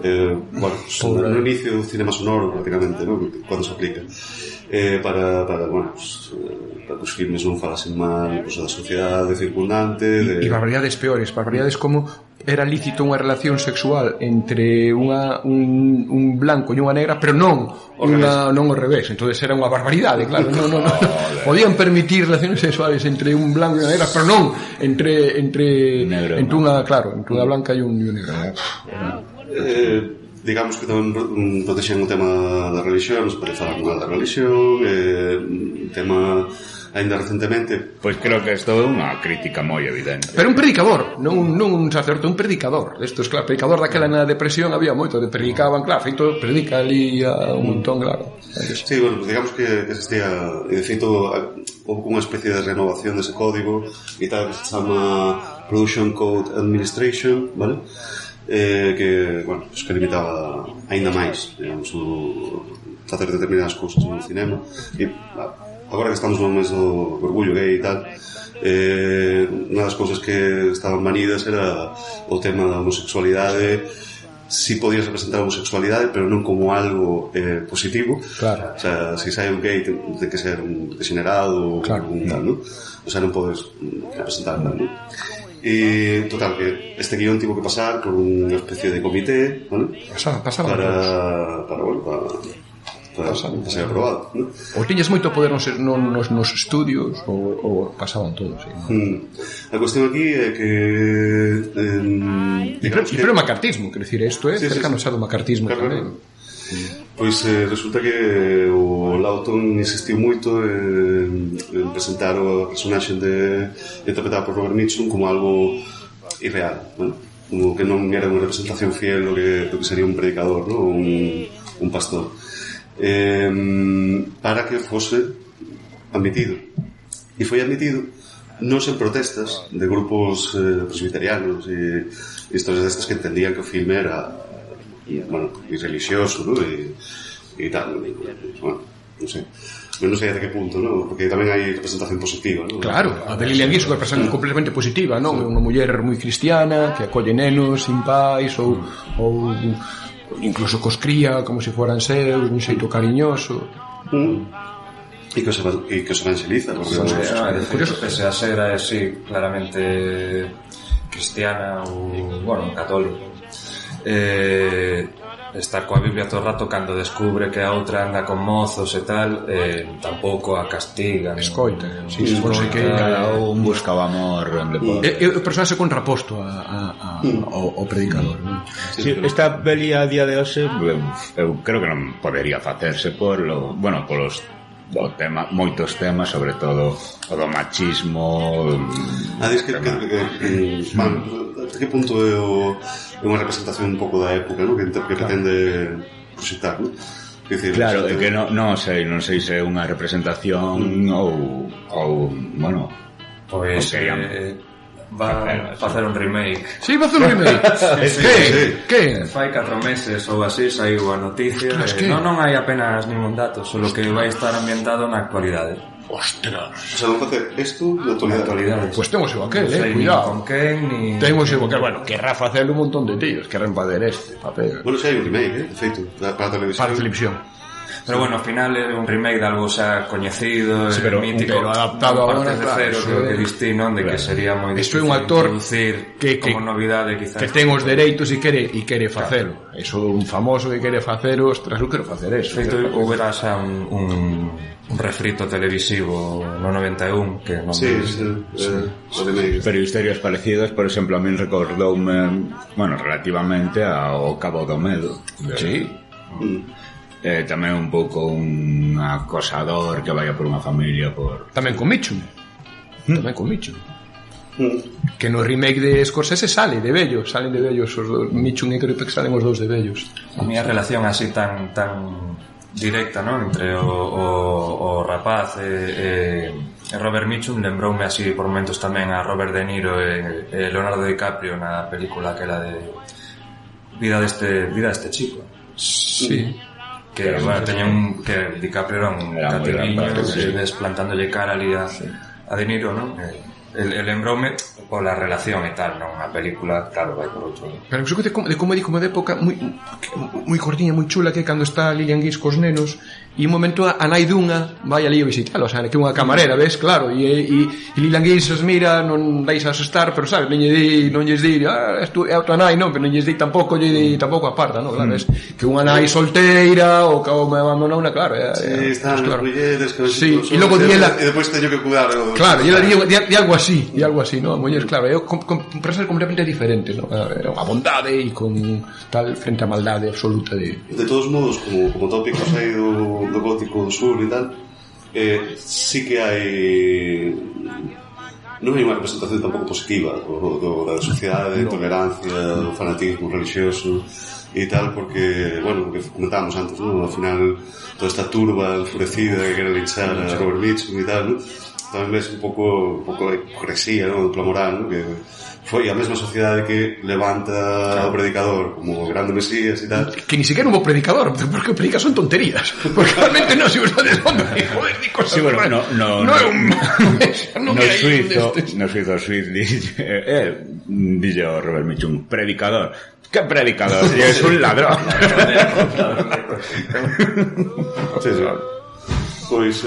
no inicio do cinema sonoro prácticamente, ¿no? Cando se aplica para que os filmes non falasen mal da sociedade circundante e barbaridades peores, barbaridades como era lícito unha relación sexual entre un blanco e unha negra, pero non ao revés. Entonces era unha barbaridade, claro. Non. Podían permitir relaciones sexuales entre un blanco e unha negra, pero non entre unha blanca e un negro. Digamos que tamén protexen o tema da religión, non se pode falar mal da religión, tema ainda recentemente. Pois creo que isto é unha crítica moi evidente. Pero un predicador, non un sacerdote, un predicador. Estos, claro, predicador daquela na depresión había moito, predicaban, claro, feito predica ali a un montón, claro. Sí, bueno, digamos que existía, de feito, houve unha especie de renovación dese código e tal, que se chama Production Code Administration, vale? Que, bueno, que limitaba aínda máis, digamos, facer determinadas cousas no cinema. E agora que estamos no mes do orgullo gay e tal, unha das cousas que estaban banidas era o tema da homosexualidade. Si podías representar a homosexualidade, pero non como algo positivo. Claro. O sea, se sai un gay ten que ser un degenerado, claro, un tal, ¿no? O sea, non podes representar tal, ¿no? E, total, que este guión tivo que pasar por unha especie de comité, ¿vale? Pasaba para ser aprobado, ¿no? Ou tiñes moito poder nos estudios ou pasaban todos, sí, ¿no? A cuestión aquí é que pero o macartismo, quero dicir, isto é cercano xa do macartismo tamén. Pois resulta que o Lawton insistiu moito en presentar o personaxe interpretado por Robert Mitchum como algo irreal, ¿no? Como que non era unha representación fiel do que sería un predicador, ¿no? Un pastor, para que fose admitido. E foi admitido non sen protestas de grupos presbiterianos e historias destas que entendían que o filme era irreligioso, ¿no? E tal, bueno, non sei. Non sei até que punto, ¿no? Porque tamén hai representación positiva, ¿no? Claro, a de Lilian Gish é representación completamente positiva, non? Unha muller moi cristiana que acolle nenos sin pais ou incluso cos cría como se foran seus, un xeito cariñoso. E que os evangeliza, porque curioso, pese a ser así claramente cristiana ou, bueno, católica, estar coa Biblia todo o rato cando descubre que a outra anda con mozos e tal, tampouco a castigan, escoita, que cada un busca o amor onde pode. É o personaxe contraposto ao predicador, non? Sí, esta peli a día de hoxe eu creo que non podería facerse polos moitos temas, sobre todo o do machismo. Diz que que punto é unha representación un pouco da época, ¿no? Que pretende proxectar, ¿no? Claro, é que non sei se é unha representación ou bueno, pois va a facer un remake. Sí, va a facer un remake. Que? Fai 4 meses ou así saiu a noticia. Non hai apenas ningún dato, solo que vai estar ambientado na actualidade. Ostras. O sea, non facer isto na actualidade. Pois temos o aquel, cuidado. Temos o aquel, bueno, querrá facer un montón de tíos, querrán facer este papel. Bueno, xa hai un remake, de feito, para a televisión. Pero bueno, ao final é un remake de algo xa coñecido, mítico, pero adaptado agora de cero, creo que distinto, de que sería moi difícil un actor introducir como novidade, quizás. Que ten os dereitos e quere facelo. Eso un famoso que quere facelo, ostras, eu quero facer eso. Feito, houbera xa un refrito televisivo no 91 que non pero historias parecidas, por exemplo, a min recordoume, bueno, relativamente ao Cabo do Medo. Sí. Tamén un pouco un acosador que vaya por unha familia tamén con Mitchum. Que no remake de Scorsese salen de vellos os dos, Mitchum e Kripek salen os dous de vellos. A miña relación así tan directa, ¿no? Entre o rapaz e Robert Mitchum lembroume así por momentos tamén a Robert De Niro e Leonardo DiCaprio na película que era de Vida deste chico. Sí. Que, bueno, que DiCaprio era un cativiño, desplantándole cara ali a De Niro, ¿no? El lembroume pola relación e tal, non? A película, claro, vai por outro. Pero de comedia como de época moi cortiña, moi chula, que cando está Lilian Gish cos nenos E un momento a nai dunha vai ali a visitalo, o sea, que unha camarera, ves, claro, e Lilian Gish os mira, non vais a asustar, pero sabes, non lles di, isto é a tua nai, non, pero non lles di tampouco a parda, non, claro, es que unha nai solteira ou que me abandonou unha, claro, están as mulleres que sí, e logo diela e depois teño que cuidar, claro, e ela di algo así, non, mulleres, claro, é con presas completamente diferentes, non, a bondade e con tal frente a maldade absoluta de todos modos, como tópicos aí do gótico do sur e tal, sí que hai non hai unha representación tampouco positiva da sociedade, de tolerancia, do fanatismo religioso e tal, porque, bueno, o que comentábamos antes, ¿no? Al final toda esta turba enfurecida que quere linchar a Robert Mitchum e tal, ¿no? Tamén ves un pouco de hipocresía, ¿no? Dupla moral, ¿no? Que foi a mesma sociedade que levanta o predicador como grande mesías e tal, que ni siquiera hubo predicador, porque o predica son tonterías, porque realmente non se usa de fondo ni joder, ni cosas. Sí, bueno, no é un no suizo dille o Robert Mitchum, predicador. Que predicador? Es un ladrón. Sí. Pois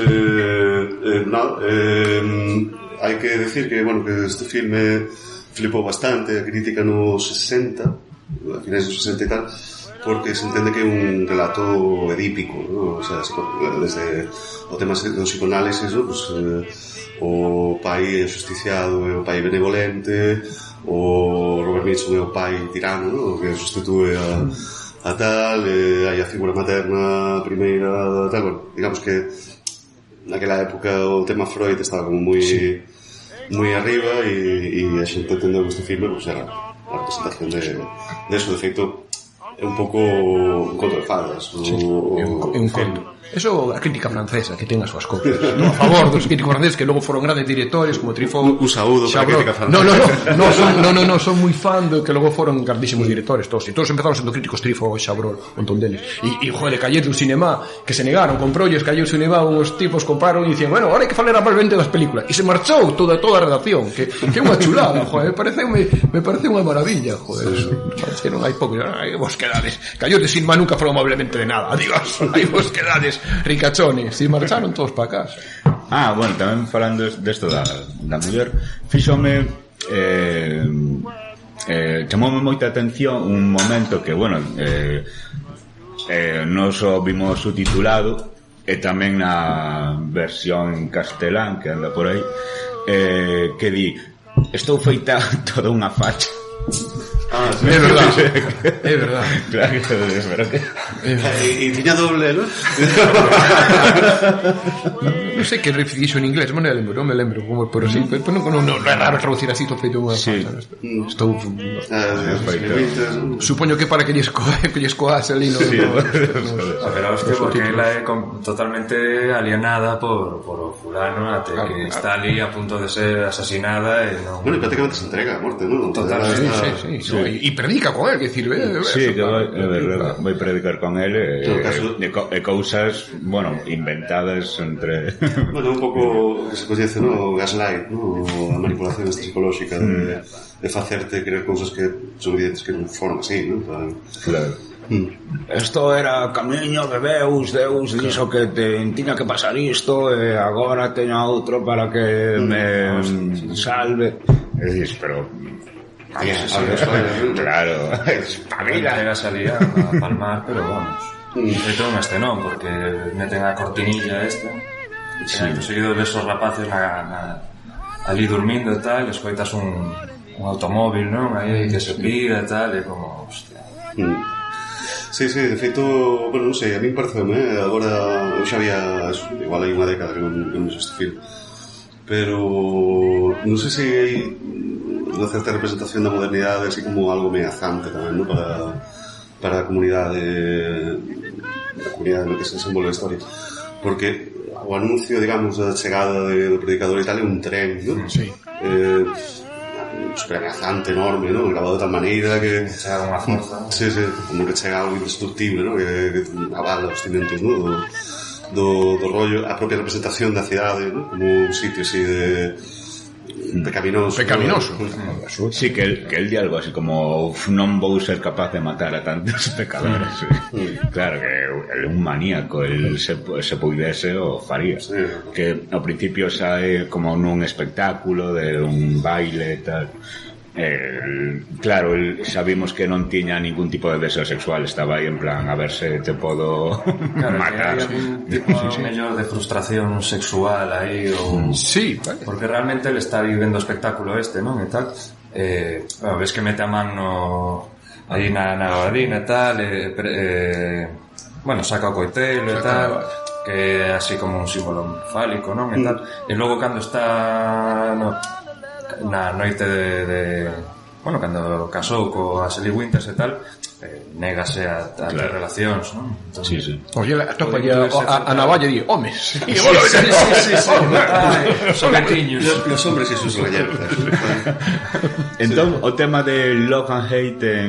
hai que decir que, bueno, que este filme flipou bastante a crítica nos 60, a finais dos 60 e tal, porque se entende que é un relato edípico, ¿no? O sea, desde o tema do psicoanálisis, ¿no? Pues, o pai é justiciado é o pai benevolente, o Robert Mitchum é o pai tirano, ¿no? Que sustitúe a tal, hai a figura materna primeira, tal, bueno, digamos que naquela época o tema Freud estaba como moi arriba e a xente entendeu que este filme pues, era a representación de eso. De feito é un pouco un conto de fadas, é un conto. Eso a crítica francesa que ten as súas cousas, no, a favor dos críticos franceses que logo foron grandes directores como Truffaut, un saúdo para a crítica francesa. No, son moi fan de que logo foron grandísimos directores todos, e todos empezaron sendo críticos, Truffaut, Chabrol, un montón deles. E joder, Cahiers du Cinema, que se negaron, comprolles Cahiers du Cinema, uns tipos compraron e dicían, bueno, ahora hai que falar amablemente das películas, e se marchou toda a redacción, que é unha chulada, joder, me parece unha maravilla, joder, pareceron hai pouco, hai vos quedades, Cahiers du Cinema nunca falou amablemente de nada, adiós, hai vos quedades ricachones, e marcharon todos para casa. Bueno, tamén falando desto da muller, fíxome chamoume moita atención un momento que, bueno, nos o vimos subtitulado e tamén na versión en castelán que anda por aí, que di, estou feita toda unha facha. Sí. É verdad, é verdad. Claro, pero que e tiña doble, ¿no? Non sei que refixo en inglés, non me lembro como por así, pero non é raro traducir así todo feito unha facha. Estou supoño que para que lles coase ali no. Pero hostia, porque ela é totalmente alienada por o fulano até que está ali a punto de ser asesinada e non. Bueno, prácticamente se entrega a morte, ¿no? Totalmente, sí. E predica con él, que decir, sí, que vai predicar con él e cousas, bueno, inventadas entre... Bueno, un pouco o que se coñece, ¿no? O gaslight, ¿no? A manipulación psicolóxica de facerte creer cousas que son evidentes que non foron así, ¿no? Claro. Esto era camiño de Deus dixo que tiña que pasar isto e agora teño a outro para que me salve. E dices, pero... claro, espabila. Llega a salir a palmar, pero vamos. É todo un estenón, porque meten a cortinilla esta e seguido de esos rapaces ali dormindo e tal, escoitas un automóvil, non? Aí que se pira e tal, e como, hostia. Sí, de feito, bueno, non sei, a mí pareceume, agora eu xa había, igual hai unha década que non vimos este filme, pero non sei se hai unha certa representación da modernidade así como algo meazante tamén, ¿no? Para a comunidade no que se desenvolve a historia, porque o anuncio, digamos, da chegada do predicador e tal é un tren, ¿no? Sí. Super ameazante, enorme, ¿no? Grabado de tal maneira que chega unha forza. Sí, como que chega algo indestructible, ¿no? Que avala os cimentos, ¿no? Do rollo, a propia representación da cidade, ¿no? Como un sitio así pecaminoso. Sí, que el di algo así como non vou ser capaz de matar a tantos pecadores. Claro, que é un maníaco, el se puidese o faría. Que ao principio sae como nun espectáculo de un baile e tal. Claro, sabimos que non tiña ningún tipo de deseo sexual, estaba aí en plan a ver se te podo matar. Hai algún tipo mellor de frustración sexual aí ou... Sí, vale. Porque realmente ele está aí vendo o espectáculo non? E tal, bueno, ves que mete a man aí na gabardina e tal, bueno, saca o coitelo e tal, que é así como un símbolo fálico, non? E tal, e logo cando está na noite de bueno, cando casou coa Sally Winters e tal, negase a ter relacións, non? Entón, Sí. Oye, topa a navalla e di, homes. Sí. Son veciños. Los hombres y sus galletas. Entón, o tema de love and hate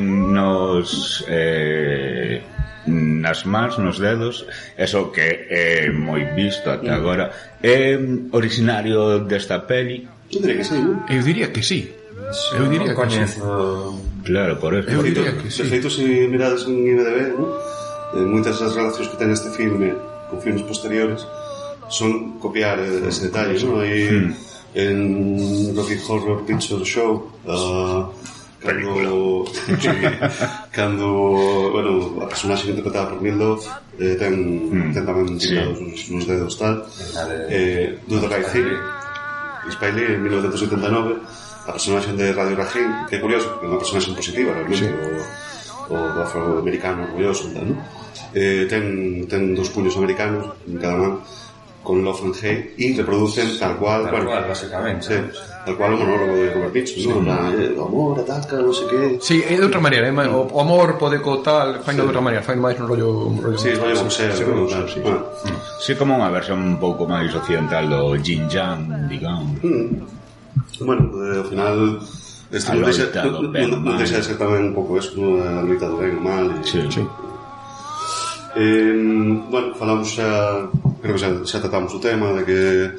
nas mans, nos dedos, eso que é moi visto até agora, é originario desta peli. Eu diría que sí, non? Eu diría que sí. Eu diría que sí. Claro, por eso. Eu diría que sí. De feito, se mirades en IMDb, ¿no? Moitas das relacións que ten este filme con filmes posteriores son copiar ese detalle, ¿no? Aí en Rocky Horror Picture Show, cando bueno, a personaxe interpretada por Meatloaf ten tamén pintados nos dedos tal, Do the Right Thing, Spike Lee en 1979, a personaxe de Radio Raheem, que é curioso porque é unha personaxe positiva realmente, o do afroamericano orgulloso e tal, ¿no? Ten dos puños americanos en cada man con love and hate e reproducen tal cual, básicamente, sí, tal cual o monólogo de Robert Mitchum, ¿no? O amor ataca, non sei que. Sí, é de outra maneira, o amor pode co tal, faino de outra maneira, faino máis no rollo Sí, rollo museo, sí. Sí, como unha versión un pouco máis occidental do Yin Yang, digamos. Bueno, ao final este non deixa de ser tamén un pouco eso, ¿no? A loita do ben e mal. Sí. Bueno, falamos xa, creo que xa tratamos o tema de que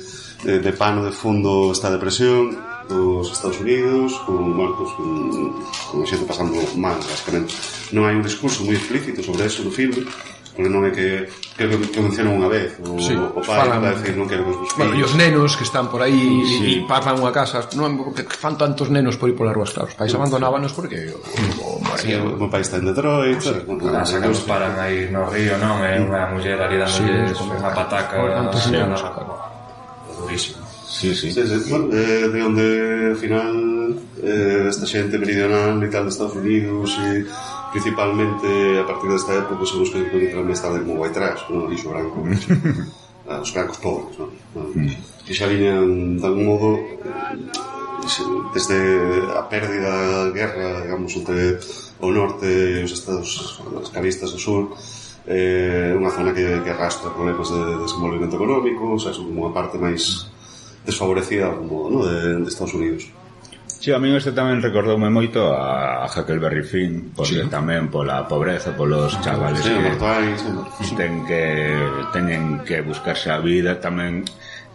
de pano de fondo está a depresión dos Estados Unidos, con a xente pasando mal, basicamente. Non hai un discurso moi explícito sobre eso no filme, porque non é que mencionan unha vez o pai para decir non quero que os meus fillos. Bueno, e os nenos que están por aí e pasan unha casa, non que fan tantos nenos por ir polas ruas, claro, os pais abandonábanos porque o meu pai está en Detroit, as que nos paran aí no río, non? É unha muller ali dándolle unha pataca, tantos nenos, durísimo. Sí. Bueno, de onde ao final esta xente meridional e tal de Estados Unidos e principalmente a partir desta época son os que encontran máis tarde como vai atrás, no lixo branco, os brancos pobres, ¿no? E xa viñan de algún modo desde a pérdida da guerra, digamos, entre o norte e os estados esclavistas do sur, unha zona que arrastra problemas de desenvolvemento económico, o sea, son unha parte máis desfavorecida de algún modo, ¿no? de Estados Unidos. Sí, a mí este tamén recordoume moito a Huckleberry Finn, porque tamén pola pobreza, polos chavales que teñen que buscarse a vida, tamén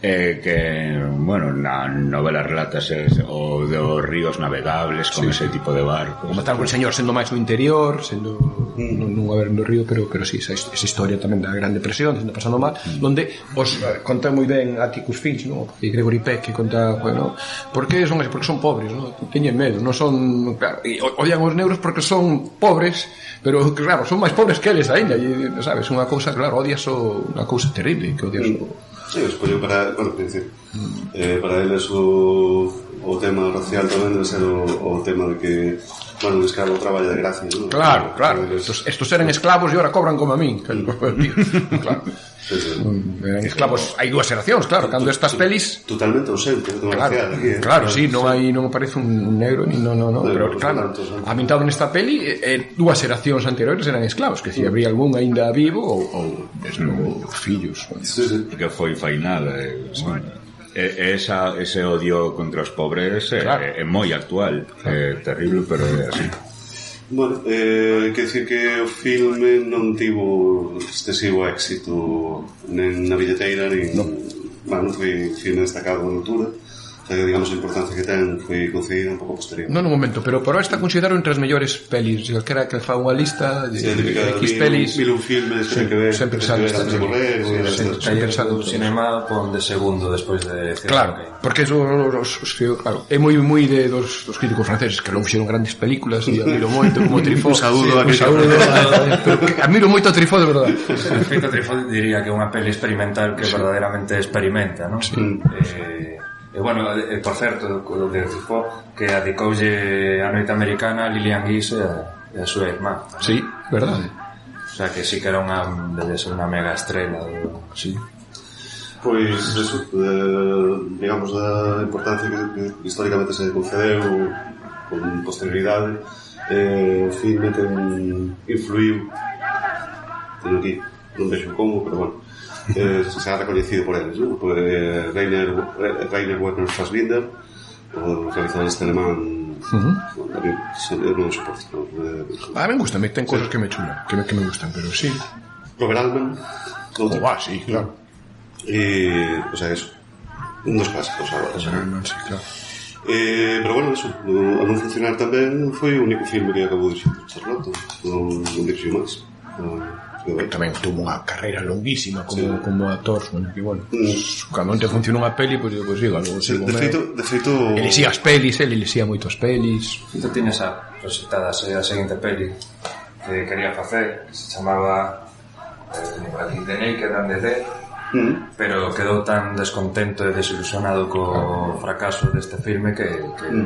que, bueno, na novela relatase o dos ríos navegables con ese tipo de barcos. Como tal, o señor sendo máis no interior, sendo non a ver no río, pero sí, esa historia tamén da Gran Depresión, sendo pasando mal, donde os conta moi ben Atticus Finch, ¿no? E Gregory Peck, que conta, bueno, porque son pobres, ¿no? Teñen medo, non son, claro, e odian os negros porque son pobres, pero claro, son máis pobres que eles ainda, e, sabes, unha cousa, claro, odias unha cousa terrible, que odias Sí, escollo para, bueno, quer dizer, para eles o tema racial tamén debe ser o tema de que, bueno, un esclavo traballa de gracia, ¿no? Claro. Estos eran esclavos e ahora cobran como a min. Claro. Eran esclavos, hai dúas xeracións, claro, cando estas pelis totalmente ausente, racial aquí, claro, sí, non aparece un negro ni no, pero claro, ambientado nesta peli dúas xeracións anteriores eran esclavos, que si habría algún aínda vivo ou mesmo fillos, que foi fainada, ese odio contra os pobres é moi actual, é terrible, pero é así. Bueno, hai que dicir que o filme non tivo excesivo éxito nen na billeteira, nin, bueno, non foi filme destacado na altura, esta, digamos, a importancia que ten foi concedida un pouco posterior. Non un momento, pero por ahora está considerado entre as mellores pelis, que era que fa unha lista de X pelis. Mil un filmes que que ver, sempre sale antes de morrer, sempre sale do cinema pon de segundo despois de Claro, porque claro, é moi de dos críticos franceses que non fixeron grandes películas e admiro moito como Truffaut. Un saúdo, admiro moito a Truffaut, de verdade. En feito, Truffaut diría que é unha peli experimental que verdadeiramente experimenta, non? Sí. E bueno, por certo, o de Truffaut, que adicoulle a Noite Americana a Lillian Gish e a súa irmá. Sí, verdade. O sea, que sí que era debe ser unha mega estrela. Sí. Pois, eso, digamos, da importancia que históricamente se concedeu con posterioridade, o filme influiu, teño aquí, non vexo como, pero bueno, se ha recoñecido por eles, ¿no? Por Rainer Werner Fassbinder, o realizador este alemán. Non soporto. A mí me gusta, ten cosas que me chulan, que me gustan, pero sí. Robert Altman. Sí, claro. O sea, eso. Dos clásicos agora. Sí, claro. Pero bueno, eso, a non funcionar tamén foi o único filme que acabou de Charlotte, non dixo máis. Tamén tuvo unha carreira longuísima como actor, que bueno, cando non te funciona unha peli, pois digo, algo sigo. De feito, elixía as pelis, elixía moitas pelis. Tú tienes a proxectada a seguinte peli que quería facer, que se chamaba The Naked and the Dead, pero quedou tan descontento e desilusionado co fracaso deste filme que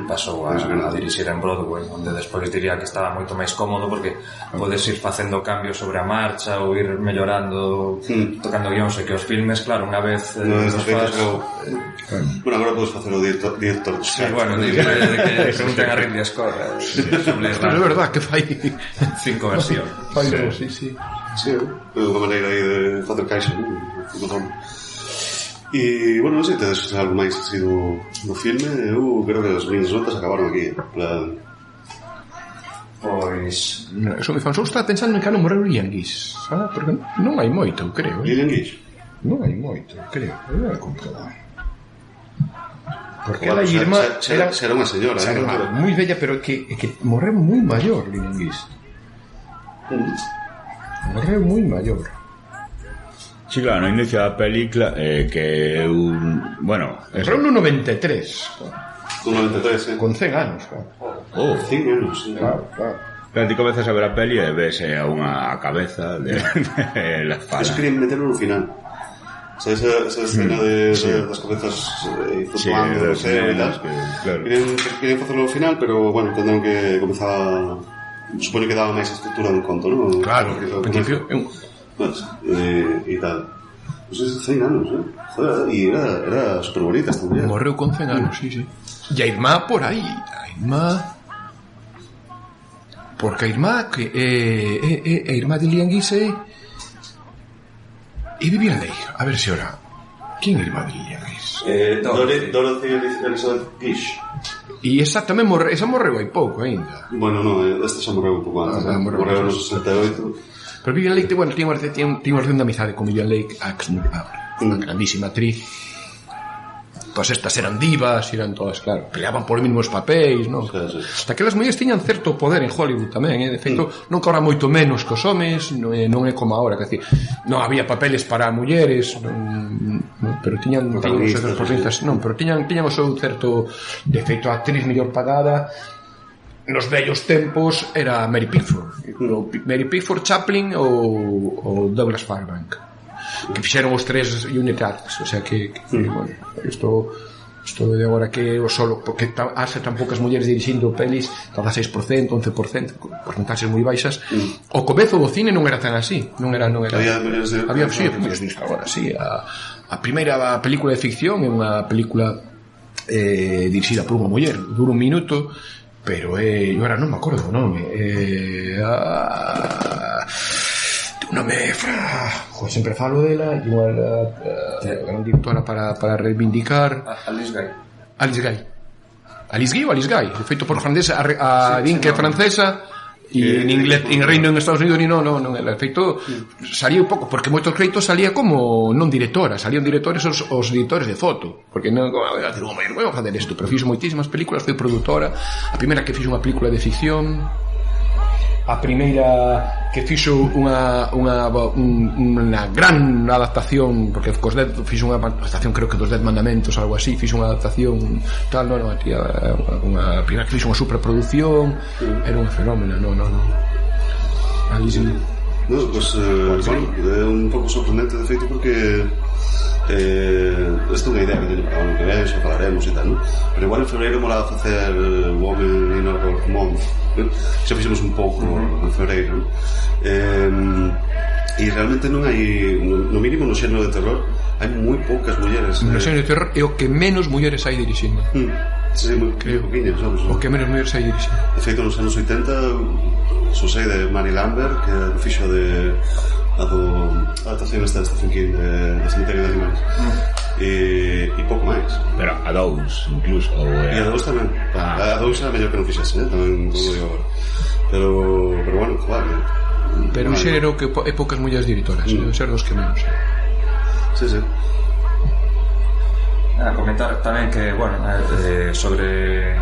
pasou a dirixir en Broadway, onde despois diría que estaba moito máis cómodo porque podes ir facendo cambios sobre a marcha ou ir mellorando, tocando guións, e que os filmes, claro, unha vez nos faz... Bueno, agora podes facer o director dos sí, bueno, de que pregunten a Ridley Scott sobre Pero é verdad que fai 5 versións. Sí. Sí, unha maneira aí de facer caixa, e, bueno, non sei, tedes algo máis así do filme. Eu creo que as minhas notas acabaron aquí. Pois... Eso me fan, só estaba pensando en que non morreu Lillian Gish, sabe? Porque non hai moito, creo. Lillian Gish? Non hai moito, creo. Eu vou a comprobar. Porque ela irmá era unha señora, era moi bella, pero que morreu moi maior Lillian Gish. Morreu moi maior. Sí, claro, no inicio da película que bueno, morreu no 93. Con 93, con 100 anos, claro. 100 anos, sí. Claro. Pero ti comezas a ver a peli e ves a unha cabeza de la fala. Eso querían meterlo no final. O sea, esa escena de das cabezas flutuando no ceo e tal. Claro. Querían facerlo no final, pero bueno, tendrán que comezar. Supoño que daba máis estructura dun conto, non? Claro, ao principio e tal. Pues es 100 anos, joder, e era super bonita esta mujer. Morreu con 100 anos, sí. E a irmá por aí, porque a irmá que a irmá de Lillian Gish e Vivian Leigh, a ver se ora. Quen é a irmá de Lillian Gish? Dorothy Elizabeth Gish. E esa tamén esa morreu hai pouco ainda. Bueno, non, esta xa morreu un pouco antes. Morreu no 68. Pero Vivian Leigh, bueno, tiña unha relación de amizade con Vivian Leigh, unha grandísima actriz. Todas estas eran divas, eran todas, claro, peleaban por os mesmos papéis, non? Sí. Aquelas mulleres tiñan certo poder en Hollywood tamén, de feito, non cobra moito menos que os homes, non é como agora, que decir, non había papeles para mulleres, pero tiñan o seu certo, de feito, a actriz mellor pagada nos vellos tempos era Mary Pickford, Chaplin ou Douglas Fairbank, que fixeron os tres unit acts, o sea que bueno, isto de agora que o solo, porque hace tan poucas mulleres dirixindo pelis, cada 6%, 11%, porcentaxes moi baixas. O comezo do cine non era tan así, non era había sí, agora sí, a primeira película de ficción é unha película dirixida por unha muller, dura un minuto, pero eu ahora non me acordo o nome, un nome sempre falo dela, igual gran directora para reivindicar Alice Guy, de feito por francesa, a din que é francesa, E en Reino en Estados Unidos non era feito, salía un pouco, porque moitos créditos salía como non directora, salían directores os directores de foto, porque non a decir, vou facer isto, pero fixo moitísimas películas, foi produtora, a primeira que fixo unha película de ficción, a primeira que fixo unha gran adaptación, porque fixo unha adaptación, creo que dos 10 mandamentos, algo así, fixo unha adaptación tal, a primeira que fixo unha superproducción, era un fenómeno, ali sí. Pues, bueno, é un pouco sorprendente de feito porque esta é unha idea que teño para o ano que ven, xa falaremos e tal, non? Pero igual en febreiro molaba facer Woman in Horror Month, xa fixemos un pouco en febreiro, e realmente non hai, no mínimo no xénero de terror, hai moi poucas mulleres. No xénero de terror é o que menos mulleres hai dirixindo. Sí, moi poquinhas, sabes? O que menos mulleres hai dirixindo. De feito, nos anos 80, sosei de Mary Lambert, que fixo de a adaptación esta de Stephen King de Cemiterio de Animales, e pouco máis. Pero a dous, incluso. E a dous tamén. A dous era mellor que non fixese, tamén como digo agora. Pero bueno, vale. Pero o xénero que é poucas mulleres directoras, deben ser dos que menos. Sí. Comentar tamén que, bueno, sobre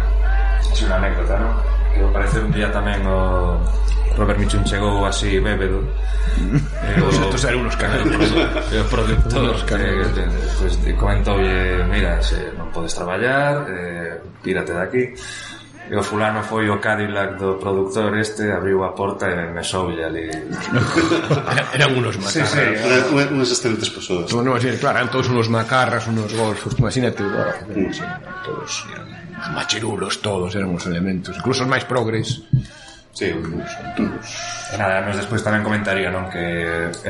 unha anécdota, non? Que aparece un día tamén o Robert Mitchum chegou así bébedo. Todos estos eran unos canelos. O productor pues, comentoulle, mira, se non podes traballar, pírate daqui. E o fulano foi o Cadillac do productor abriu a porta e mesoulle ali. Eran unos macarras. Sí, eran unas excelentes persoas. No, así, claro, eran todos unos macarras, unos golfos, imagínate, todos eran machirulos, todos eran unos elementos, incluso os máis progres. Sí, todos. E nada, nos despois tamén comentaría, non, que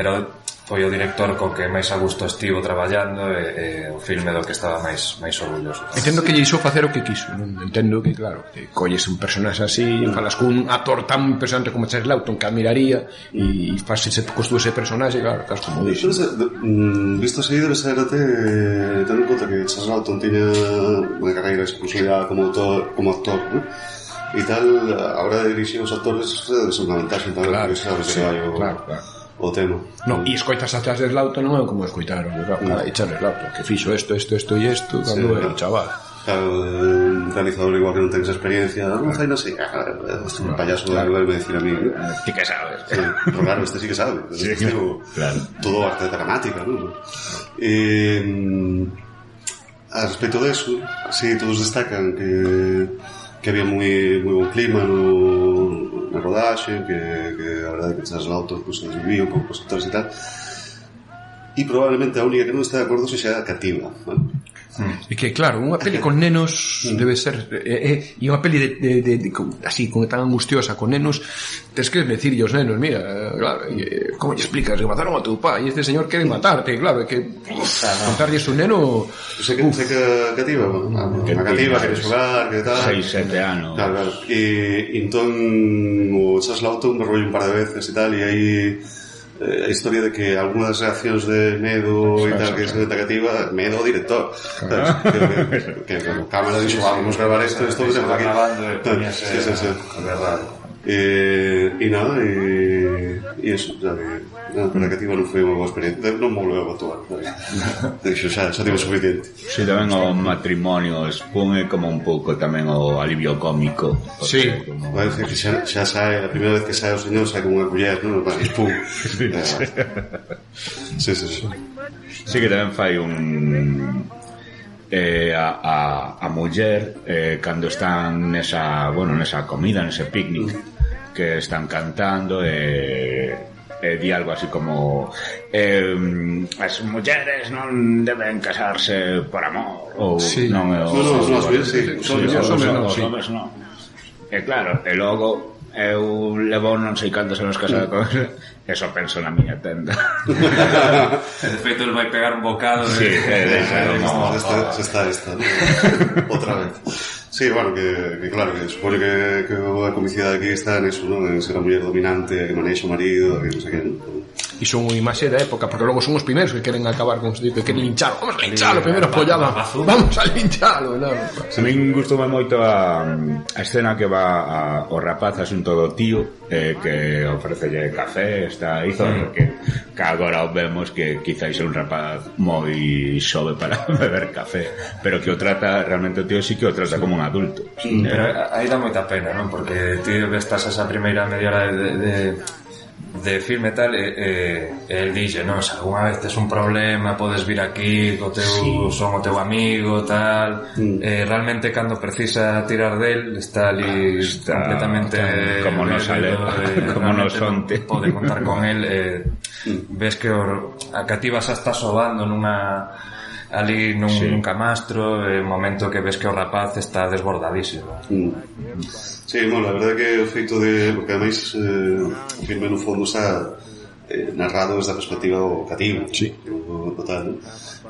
foi o director co que máis a gusto estivo traballando e o filme do que estaba máis orgulloso. Entendo que lle iso facer o que quiso, non? Entendo que, claro, que colles un personaxe así, falas cun actor tan impresionante como Charles Lawton que admiraría e costúa ese personaxe, claro, estás como dixo. Visto así, debe ser tendo en conta que Charles Lawton tiña unha carreira exclusiva como actor, ¿no? E tal, a hora de dirixir os actores é unha ventaxe tamén, porque sabes que vai o tema. No, e escoitas a Charles Lawton non é como escoitaron a Charles Lawton, que fixo isto cando era un chaval. Claro, un realizador igual que non ten esa experiencia, non fai non sei, un payaso vai me decir a mí, ti que sabes. Sí, pero claro, este sí que sabe, claro. Todo arte dramática, non? A respecto de eso, sí, todos destacan que había moi bon clima na rodaxe, que a verdade que Charles Lawton se desvivía un pouco os actores e tal, e probablemente a única que non está de acordo sexa Cativa, ¿vale? E que claro, unha peli con nenos debe ser e unha peli de así, con tan angustiosa con nenos, tens que decirlle aos nenos, mira, claro, como lle explicas que mataron a teu pai e este señor quere matarte, claro, é que contarlle a un neno sei que Cativa, a Cativa quere xogar, que tal 6-7 anos, claro, e entón o Charles Lawton me rollo un par de veces e tal, e aí a historia de que algunhas reaccións de medo e tal que se neta Cativa, medo ao director, que como cámara dixo, vamos gravar isto que temos aquí, sí, é verdade. E nada, e eso, xa que a Cativa non foi unha boa experiencia, non me volveu a actuar, dixo, xa tive suficiente. Si, tamén o matrimonio expone como un pouco tamén o alivio cómico. Sí, vai dicir que xa sae, a primeira vez que sae o señor sae con unha culler, non? E pum. Sí. Sí que tamén fai un a muller cando están nesa comida, nese picnic que están cantando di algo así como as mulleres non deben casarse por amor ou non os homes non. E claro, e logo eu levo non sei cantos anos casado con eso, penso na miña tenda. De feito, ele vai pegar un bocado de... Sí, está outra vez. Sí, bueno, que claro, que supone que a comicidade aquí está en eso, ¿no? En ser a muller dominante, que manexa o marido, que non sei que... e son unha imaxe da época, porque logo son os primeiros que queren acabar con que queren linchalo, vamos a linchalo, primeiro apoyaba, vamos a linchalo, non? A min gustoume moito a escena que va o rapaz asunto do tío, que ofrecelle café, está aí, que agora vemos que quizáis é un rapaz moi xove para beber café, pero que o trata, realmente o tío sí que o trata como un adulto. Pero aí dá moita pena, non? Porque ti estás esa primeira media hora de filme e tal, el dixe, non, se alguna vez tes un problema podes vir aquí, son o teu amigo, tal, realmente cando precisa tirar del está ali completamente como nos sale, como nos onte, pode contar con el, ves que a cativa xa está sobando ali nun camastro, un momento que ves que o rapaz está desbordadísimo. Sí, bueno, la verdade que o feito de... porque ademais o filme no fondo está narrado desde a perspectiva do cativo, total, ¿no?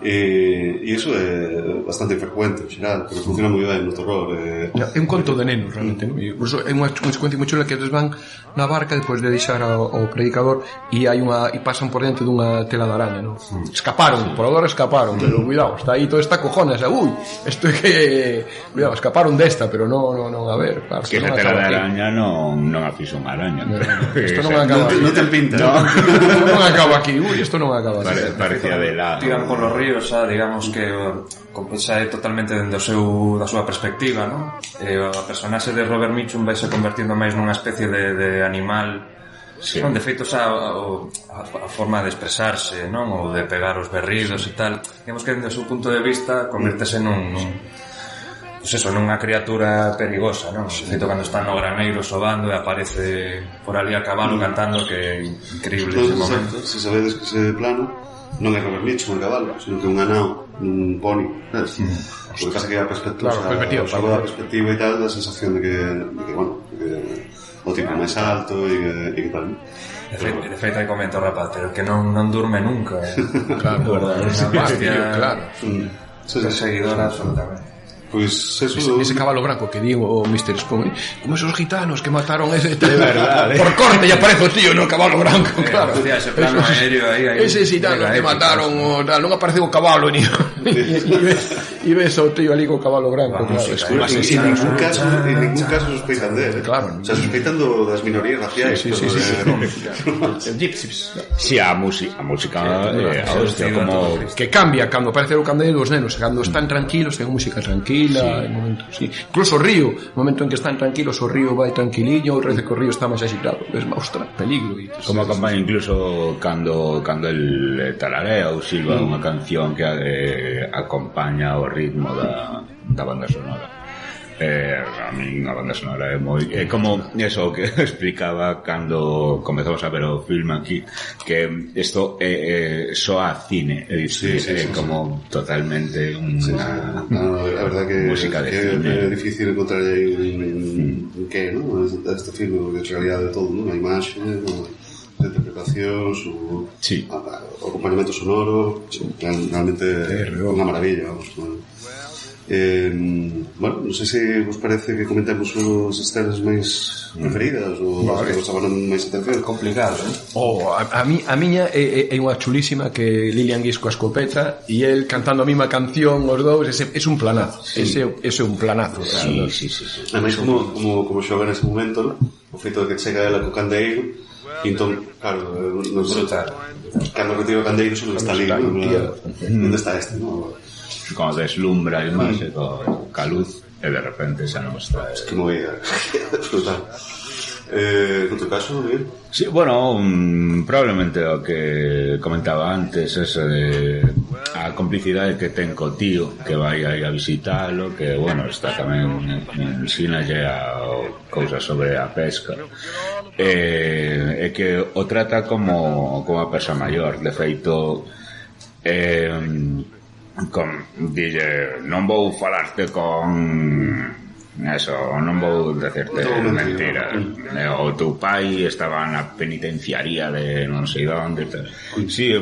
E iso é bastante frecuente en xeral, pero funciona moi ben no terror. É un conto de nenos realmente, ¿no? E é unha secuencia moi chula que eles van na barca despois de deixar ao predicador e pasan por dentro dunha tela de araña, ¿no? Escaparon, por agora escaparon, pero cuidado, está aí toda esta cojones, isto é que cuidado, escaparon desta, pero non a ver, claro, que esa tela de araña non a fixo unha araña, isto non acaba, non ten pinta, non acaba aquí, isto non acaba aquí. Parecía de la tiran polos ríos, digamos que xa é totalmente dende da súa perspectiva, non? A personaxe de Robert Mitchum vai se convertindo máis nunha especie de animal, non? De feito xa a forma de expresarse, non? Ou de pegar os berridos e tal, digamos que dende o seu punto de vista convertese nunha criatura perigosa, non? De feito, cando está no graneiro sobando e aparece por ali a cabalo cantando, que é increíble ese momento. Se sabedes que ese plano non é Robert Mitchum, un cabalo, sino que un ganao, un pony, sabes? O que pasa que a perspectiva, a perspectiva e tal, da sensación de que bueno, o tipo máis alto e que tal. De feito, aí comento o rapaz, pero que non durme nunca. Claro, claro. Seguidora absolutamente. Pois eso... Ese cabalo branco que digo o Mr. Spoon, como esos gitanos que mataron ese... De verdade, por corte ya aparece o tío no cabalo branco, claro. Hostia, ese plano aéreo aí... Ese gitano que mataron, non aparece o cabalo, ni... E ves o tío ali co cabalo branco, claro. En ningún caso sospeitan de él, claro. O sea, sospeitan das minorías raciais. Sí. Gypsies. Si, a música como... Que cambia cando aparece o candeiro dos nenos, cando están tranquilos, ten música tranquila, momento, incluso o río, no momento en que están tranquilos, o río vai tranquiliño, o rece que o río está máis agitado, ves, ostra, peligro. Como acompaña incluso cando el tararea ou silba unha canción que acompaña o ritmo da banda sonora. A min a banda sonora é moi... É como eso que explicaba cando comezamos a ver o filme aquí, que isto só a cine, é dicir, como totalmente unha verdad que música de cine. É difícil encontrar aí un que, non? Este filme, porque en realidade todo, non? A imaxe, a interpretación, o acompañamento sonoro, realmente é unha maravilla, vamos, non? Bueno, non sei se vos parece que comentemos as escenas máis preferidas ou as que vos chamaron máis atención. Complicado, a miña é unha chulísima, que Lilian Guis coa escopeta e el cantando a mesma canción, os dous, ese é un planazo. Ese é un planazo. Sí. Además, como xoga nese momento, o feito de que chega ela co candeeiro, e entón, claro, non brutal. Cando retira o candeeiro só non está ali, onde está este, non? Como deslumbra a imaxe ca luz e de repente xa non está. Que movida, brutal. No teu caso, Miguel? Sí, bueno, probablemente o que comentaba antes, eso de a complicidade que ten co tío que vai aí a visitalo, que, bueno, está tamén ensinalle a cousas sobre a pesca, e que o trata como a persoa maior. De feito, dille, non vou falarte con eso, non vou decirte mentira, o teu pai estaba na penitenciaría de non sei onde. Si,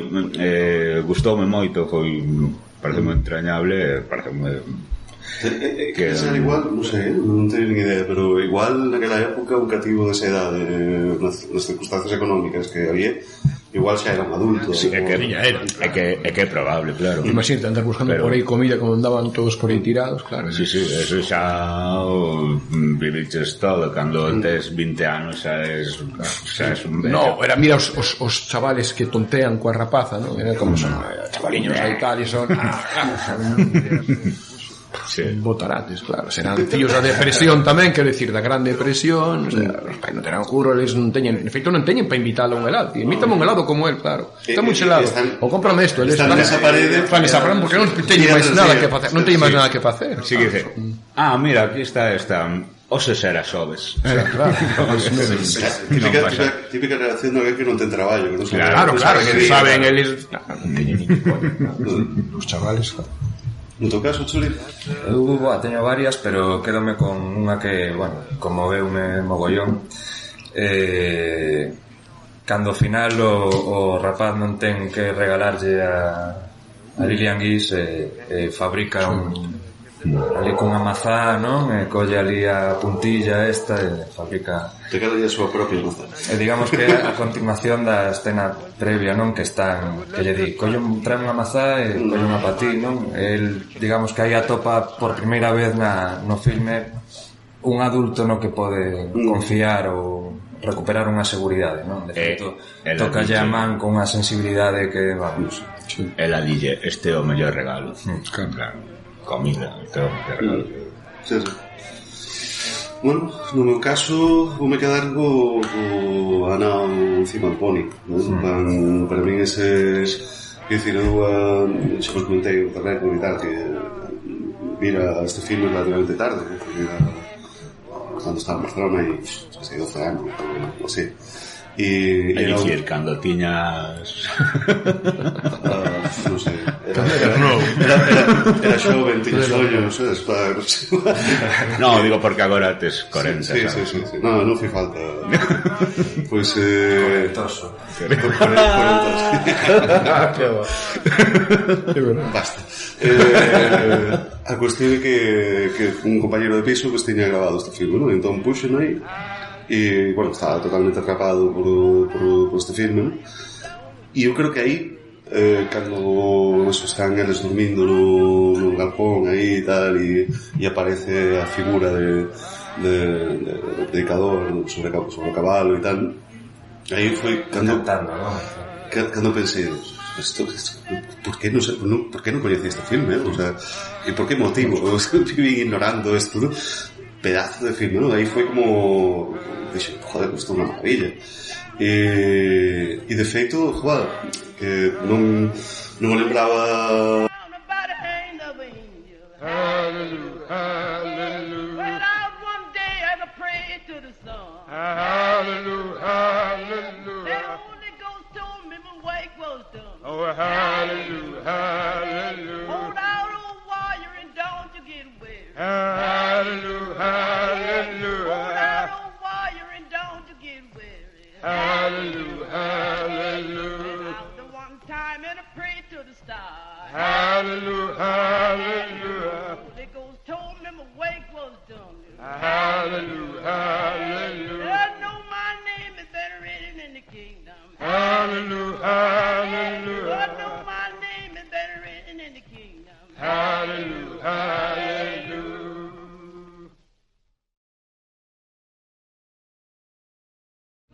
gustoume moito, pareceme entrañable, pareceme que ser igual, non sei, non teño ni idea, pero igual naquela época un cativo desa idade, nas circunstancias económicas que había, igual xa era un adulto. Sí, é que é probable, claro. Imagínate andar buscando por aí comida como andaban todos por aí tirados, claro. Sí, eso xa viviches todo. Cando tes 20 anos xa és un vello. No, era mira os chavales que tontean coa rapaza, non? Era como son chavaliños aí tal e son botarates, claro. Serán tíos da depresión tamén, quero dicir, da gran depresión, o sea, os pais non terán juro, eles non teñen, en efecto non teñen para invitalo a un helado. Invítame un helado como él, claro. Está moi helado. Ou cómprame isto, eles están nesa parede, fan esa parede porque non teñen máis nada que facer, non teñen máis nada que facer. Sí que dice, mira, aquí está esta ose será xoves. Claro. Típica relación de alguén que non ten traballo, que non sabe. Claro, que saben eles, non teñen nin coña. Os chavales, claro. No teu caso, Chuli? Eu, teño varias, pero quédome con unha que, bueno, como veume mogollón. Cando ao final o rapaz non ten que regalarlle a Lillian Gish, fabrica ali cunha mazá, non? E colle ali a puntilla esta e fabrica... Te queda a súa propia mazá. E digamos que a continuación da escena previa, non? Que están, que lle di, trae unha mazá e colle unha patí, non? El, digamos que aí atopa por primeira vez no filme un adulto no que pode confiar ou recuperar unha seguridade, non? De feito, tocalle a man con unha sensibilidade que, vamos... Ela dille, este é o mellor regalo. Claro. Comida, este é o mellor regalo. Sí. Bueno, no meu caso vou me quedar co Ana encima do poni, non? Para min eses, quer dicir, eu xa vos comentei o terreno e tal, que vira este filme relativamente tarde, vira cando estaba en Barcelona e sei, 12 anos ou así. E é dicir, cando tiñas non sei, era xoven, tiñas ollos, no, digo porque agora tes 40. Sí. Non fai falta. Pois Correntoso. Basta. A cuestión é que un compañero de piso pues tiña grabado este filme, ¿no? Entón puxen aí e, bueno, estaba totalmente atrapado por este filme, ¿no? E eu creo que aí cando están eles dormindo no galpón aí e tal e aparece a figura de predicador sobre o cabalo e tal, aí foi cando pensei, ¿por qué no coñecía este filme? O sea, e por que motivo? Eu viví ignorando isto, ¿no? Pedazo de filme, ¿no? Aí foi como dixen, joder, isto é unha maravilla. E de feito, joder, que non me lembraba. Hallelujah, hallelujah. Went out one day and I prayed to the sun. Hallelujah, hallelujah. The Holy Ghost told me my work was done. Oh, hallelujah, hallelujah. Hold out, old warrior, and don't you get weary. Hallelujah, hallelujah. Hold out, old warrior, and don't you get weary. Hallelujah, hallelujah. After one time and I prayed to the stars. Hallelujah, hallelujah. Holy Ghost told me my work was done. Hallelujah, hallelujah. I know my name is better written in the kingdom. Hallelujah, hallelujah. I know my name is better written in the kingdom. Hallelujah, hallelujah.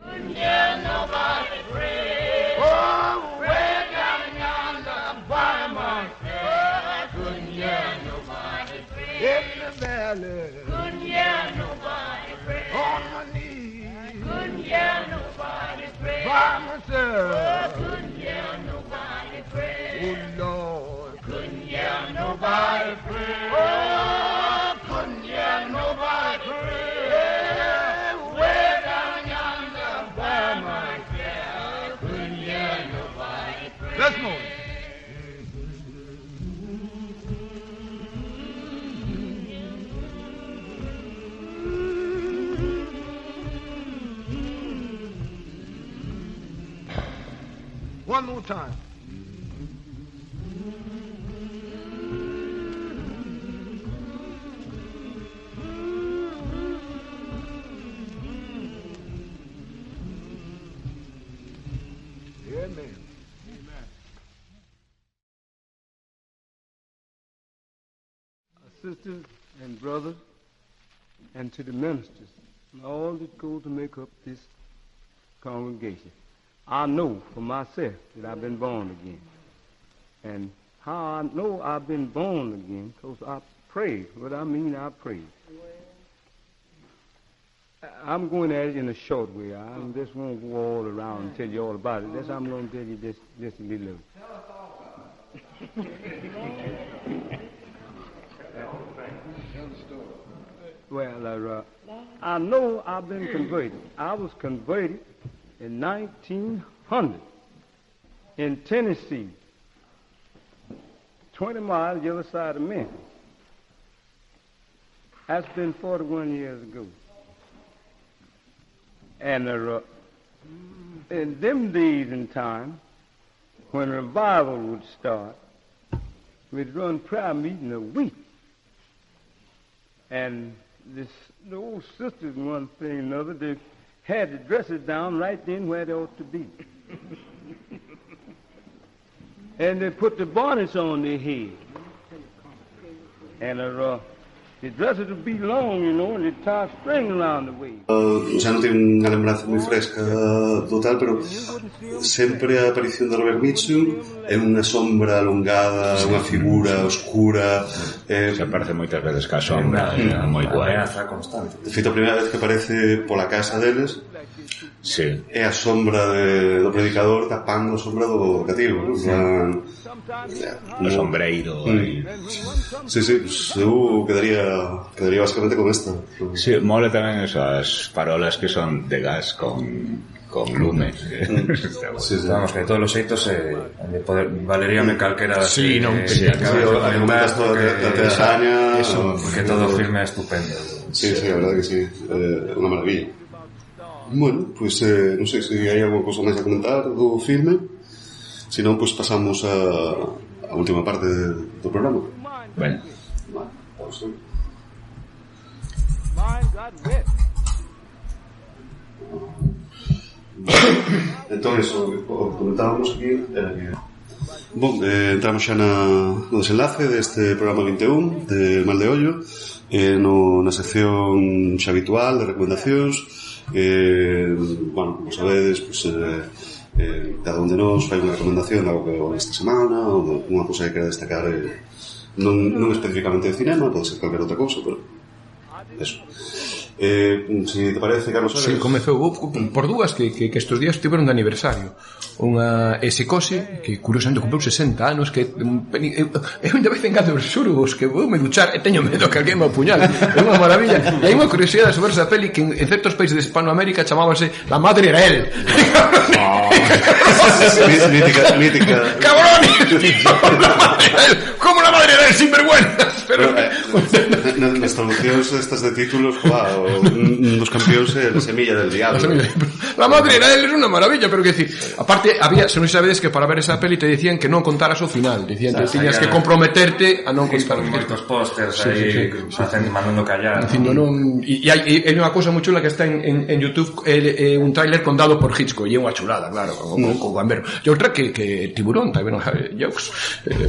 Couldn't hear nobody pray. Oh, way down yonder by myself. Couldn't hear nobody pray. In the valley. Couldn't hear nobody pray. On my knees. Couldn't hear nobody pray. By myself. Oh, couldn't hear nobody pray. Oh, Lord. Couldn't hear nobody pray. Oh, couldn't hear nobody pray. Way down yonder by myself. Couldn't hear nobody pray. Let's move. One more time. Yeah, man. sisters and brothers, and to the ministers, and all that go to make up this congregation. I know for myself that I've been born again. And how I know I've been born again, because I prayed. What I mean, I prayed. I'm going at it in a short way. I just won't go all around and tell you all about it. That's how I'm going to tell you just a little of it. Well, I know I've been converted. I was converted in 1900 in Tennessee, 20 miles the other side of Memphis. That's been 41 years ago. And in them days and time, when revival would start, we'd run prayer meeting a week. And the old sisters, one thing or another, they had the dresses down right then where they ought to be. And they put the bonnets on their head. And the dresses would be long, you know, and they'd tie a string around the waist. Xa non teño unha lembranza moi fresca do tal, pero sempre a aparición de Robert Mitchum é unha sombra alongada, unha figura oscura. Se aparece moitas veces ca sombra, é moi guai. De feito, a primeira vez que aparece pola casa deles, sí, é a sombra do predicador tapando a sombra do cativo, ¿no? O sombreiro. Sí, pues eu quedaría basicamente con esta. Sí, mola tamén esas farolas que son de gas con lumes. Sí, vamos, que de todos os xeitos valeríame calquera sí, non argumentas toda a telesaña, porque todo o filme é estupendo. Sí, a verdade que sí, é unha maravilla. Bueno, pues non sei se hai algo cosa máis a comentar do filme. Se non, pues pasamos a última parte do programa. Bueno. Vamos a ver. Entón, eso, o que comentábamos aquí era que... Bom, entramos xa no desenlace deste programa 21 de Mal de Ollo, na sección xa habitual de recomendacións. Bueno, como sabedes, pues, cada un de nós fai unha recomendación de algo que esta semana ou unha cousa que quera destacar, non especificamente de cinema, pode ser calquera outra cousa, pero eso. Se te parece, Carlos Ares? Sí, comezou por dúas que estes días tiveron de aniversario. Unha Psicose, que curiosamente cumpriu 60 anos, que eu de vez en cando xuro que vou me duchar e teño medo que alguén me apuñale. É unha maravilla. E hai unha curiosidade sobre esa peli que en certos países de Hispanoamérica chamábase La Madre era él. Mítica. ¡Cabrón! ¿Cómo la madre era él sinvergüenza? Pero nas traduccións estas de títulos, un dos campeóns é La Semilla del Diablo. La Madre era él, é unha maravilla, pero que decir, aparte había, se non sabedes que para ver esa peli te decían que non contaras o final, decían que tiñas que comprometerte a non contar o final. Os pósters aí mandando callar. Dicindo non, e hai unha cousa moi chula que está en YouTube, un tráiler contado por Hitchcock, e é unha chulada, claro, con Gambero. E outra que Tiburón, tamén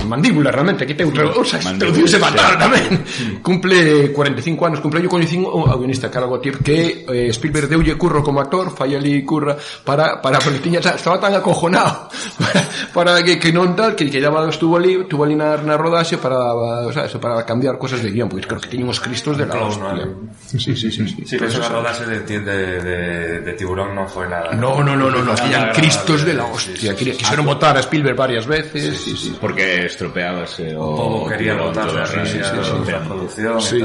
Mandíbula, realmente, aquí ten traducións de fatal tamén. Cumple 45 anos, cumple yo coñecín o guionista Carl Gottlieb, que Spielberg deulle curro como actor, fai ali curra para porque tiña, estaba tan acojonado para que non tal, que estuvo ali na rodaxe para cambiar cosas de guión, porque creo que tiña uns cristos de la hostia. Sí, pero a rodaxe de Tiburón non foi nada. No, tiñan cristos de la hostia. Quixeron votar a Spielberg varias veces, porque estropeábase o pobo quería votar a producción. Sí.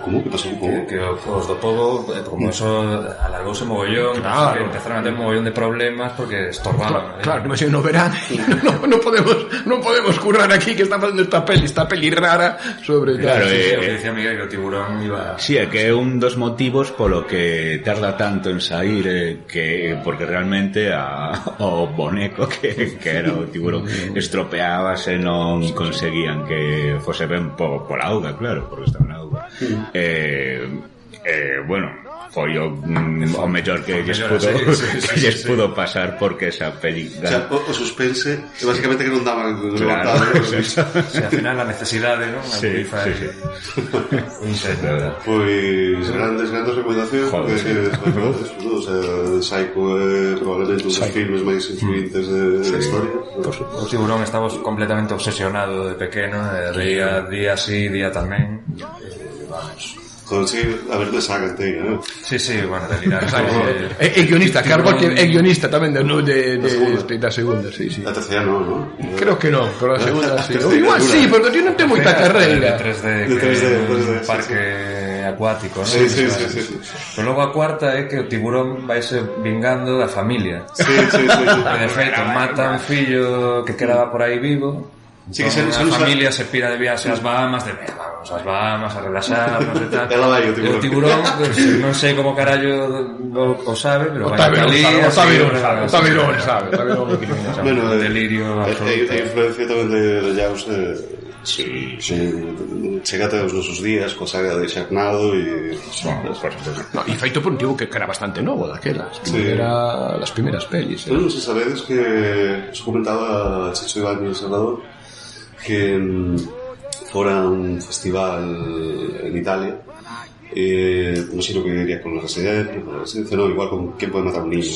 Como que pasou un pobo? Que os do pobo, como eso alargouse mogollón, que empezaron a ter mogollón de problemas porque estorbaban. Claro, no me sei no verán. Non podemos currar aquí que está facendo esta peli rara sobre... Claro, que dicía Miguel que o Tiburón iba... Sí, é que é un dos motivos polo que tarda tanto en sair, que porque realmente o boneco que era o Tiburón estropeábase, non conseguían que fose ben pola auga, claro, porque estaba na auga. Bueno, foi o mellor que lles pudo pasar, porque esa peli... O sea, o suspense, basicamente que non daban Claro, Al final a necesidade, non? Sí. Pois grandes recomendacións. Joder, sí. O sea, Psycho é probablemente un dos filmes máis influentes da historia. O Tiburón estaba completamente obsesionado de pequeno, veía día sí, día tamén. Vamos. Joder, sí, a ver, de saga inteira, ¿no? Sí, bueno, delirar. É guionista, Carbo que é guionista tamén da segunda, sí. A terceira non? Creo que non, pero a segunda sí. Igual sí, porque tío non ten moita carreira. De 3D, parque acuático, ¿no? Sí. Pero logo a cuarta é que o tiburón vai se vingando da familia. Sí. Que de feito mata un fillo que quedaba por aí vivo. Sí, que a familia se pira de viaxe ás Bahamas, vamos ás Bahamas a relaxarnos e tal. Ela vai o tiburón. O tiburón, pues, non sei como carallo o sabe, pero vai ali. O Tabirón sabe. Bueno, delirio absoluto. A influencia tamén de Jaws, sí, chega até os nosos días coa saga de Sharknado e feito por un tipo que era bastante novo daquelas, era las primeras pelis. Non sei sabedes que os comentaba Chicho Ibáñez Salvador que fora un festival en Italia, imagino que iría con la residencia, no, igual con ¿Quién puede matar a un niño?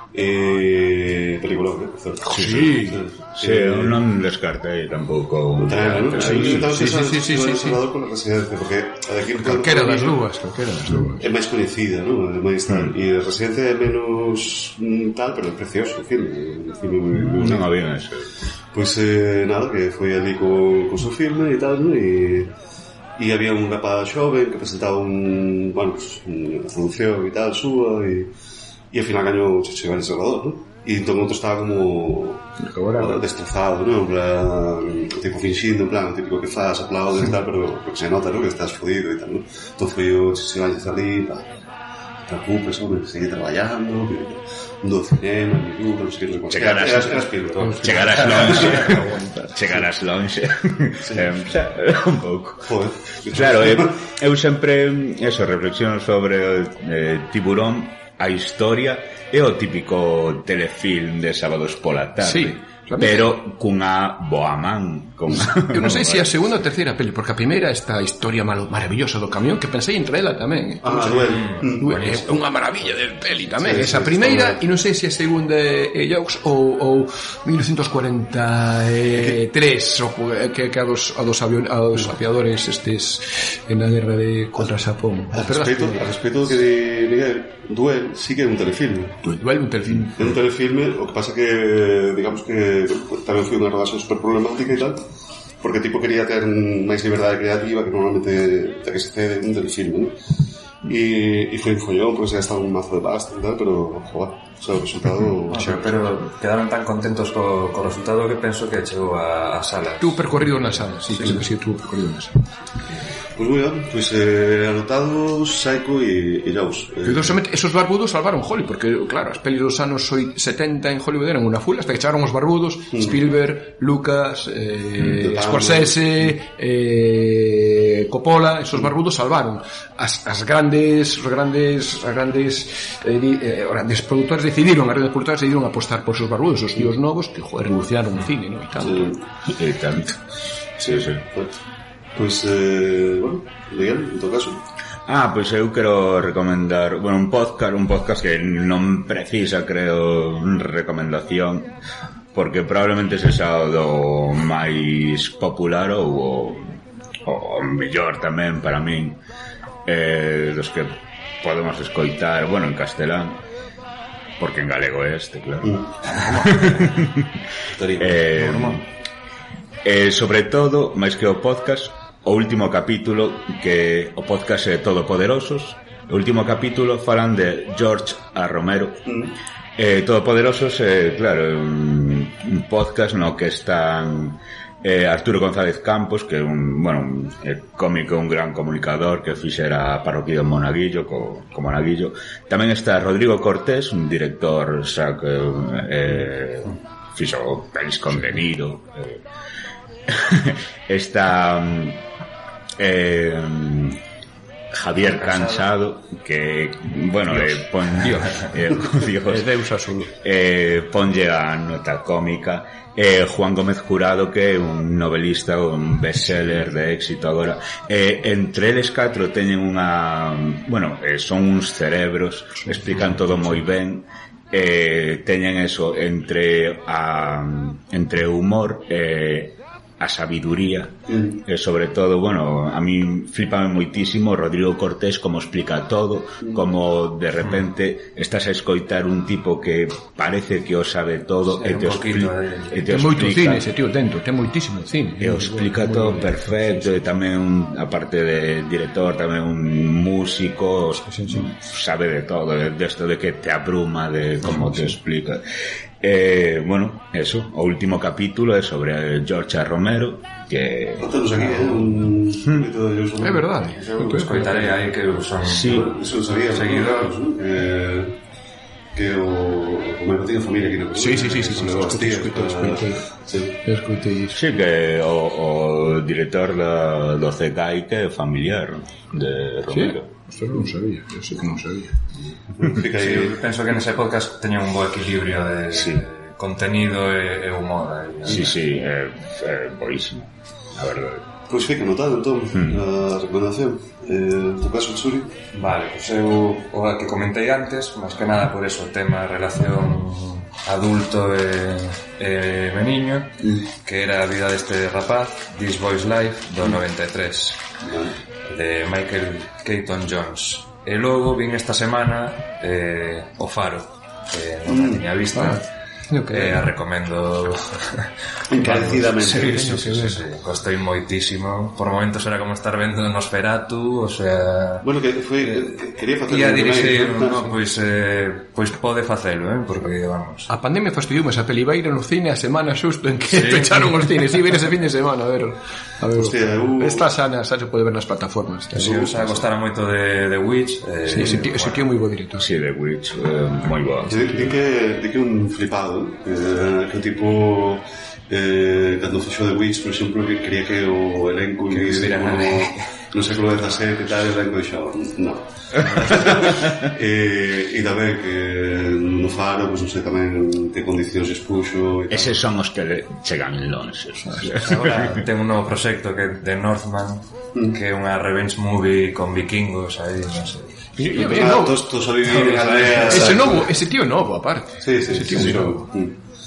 Película, por certo. Sí, non descartei tampouco. Sí, Salvador con la residencia, porque calquera das dúas é máis coñecida, non? É máis tal. E a residencia é menos tal, pero é precioso o filme. Non había eso. Pois nada, que foi ali co seu filme e tal, non? E había un rapaz xoven que presentaba unha produción e tal súa e ao final gañou o Chicho Ibáñez Salvador, non? E todo o mundo estaba como destrozado, non? En plan, tipo finxindo, en plan, típico que faz, aplaudes e tal, pero se nota, non? Que estás fodido e tal, non? Entón foi o Chicho Ibáñez ali, non te preocupes, hombre, que sigue traballando, do cinema, non sei que chegarás longe un pouco. Claro, eu sempre reflexiono sobre Tiburón, a historia é o típico telefilm de sábados pola tarde, pero cunha boa man. Eu non sei se a segunda ou terceira peli, porque a primeira esta historia maravillosa do camión, que pensei entre ela tamén. Duel. É unha maravilla de peli tamén, esa primeira, e non sei se a segunda é Jaws ou 1943, que a dos aviadores estes en a guerra contra Xapón. A respecto do que di Miguel, Duel sí que é un telefilme. Duel é un telefilme. É un telefilme, o que pasa que digamos que tamén foi unha relación super problemática e tal, porque tipo quería ter máis liberdade creativa que normalmente que se cede un telefilme, ¿no? E foi un follón, porque se gastaba un mazo de pasta e tal, pero joder, o sea, o resultado pero quedaron tan contentos co resultado que penso que chegou a sala. Tu percorrido na sala, sí, tu percorrido na sala. Pois moi ben, anotados Psycho e Jaws. Curiosamente, esos barbudos salvaron Hollywood, porque, claro, as pelis dos anos 70 en Hollywood eran unha full, hasta que chegaron os barbudos, Spielberg, Lucas, Scorsese, Coppola, esos barbudos salvaron. As grandes produtores decidiron apostar por esos barbudos, os tíos novos, que, joder, revolucionaron o cine, ¿no? E tanto. Sí. Pois, Miguel, en todo caso. Pois eu quero recomendar, un podcast que non precisa, creo, recomendación, porque probablemente sexa do máis popular ou o mellor tamén para min, dos que podemos escoitar, en castelán, porque en galego é este, claro. Sobre todo, máis que o podcast, o último capítulo, que o podcast é Todopoderosos, o último capítulo falan de George A. Romero. Todopoderosos, claro, un podcast no que están Arturo González Campos, que é un cómico, un gran comunicador que fixera a parroquia de Monaguillo co Monaguillo. Tamén está Rodrigo Cortés, un director que fixo pelis con De Niro. Está Javier Cansado, que, bueno, pon Dios, Deus absoluto. ponlle a nota cómica. Juan Gómez Jurado, que é un novelista, un bestseller de éxito agora. Entre eles 4 teñen unha... Bueno, son uns cerebros, explican todo moi ben. Teñen eso entre humor a sabiduría, sobre todo, bueno, a mí flipame moitísimo Rodrigo Cortés como explica todo, como de repente estás a escoitar un tipo que parece que o sabe todo, e te explica, ten moito cine ese tío dentro, ten moitísimo cine, e o explica todo perfecto, e tamén aparte de director, tamén un músico, sabe de todo, desto de que te abruma de como te explica. Bueno, eso, o último capítulo é sobre George Romero, que temos aquí un poquito de George Romero. É verdade, escoitarei aí que son seguidores, que o Romero tiña familia aquí na Coruña. Escoitei iso. sí, que o director do CKI que é familiar de Romero. Isto non sabía, eu sei que non sabía. Penso que nese podcast teña un bo equilibrio de contenido e humor. Sí, é boísimo, a verdade. Pois fica notado, entón, a recomendación. En tu caso, Churi? Vale, pois eu o que comentei antes, máis que nada por eso, o tema relación adulto e meniño, que era a vida deste rapaz, This Boy's Life, do 93. De Michael Keaton Jones. E logo vin esta semana O Faro, que non a tiña vista, a recomendo encarecidamente. Sí, costei moitísimo. Por momentos era como estar vendo Nosferatu, o sea... Bueno, que foi... quería facelo. Ia dirixir, pois pode facelo, porque, vamos... A pandemia fastidioume esa peli, vai ir no cine a semana xusto en que pecharon os cines, e ver ese fin de semana, a ver. Hostia, esta sana se pode ver nas plataformas. Si, o sea, gostara moito de The Witch. Sí, ese tío é moi bo director. Sí, The Witch, moi boa. Di que un flipado, que o tipo... cando fixo The Witch, por exemplo, que quería que o elenco no século XVII e tal, o elenco dixo no. E tamén que no Faro, pues, non sei, tamén ten condicións expuxo. Eses son os que chegan longe. Agora ten un novo proxecto que é The Northman, que é unha revenge movie con vikingos aí, non sei. Todos a vivir en aldeas. Ese tío novo, aparte. Sí, novo.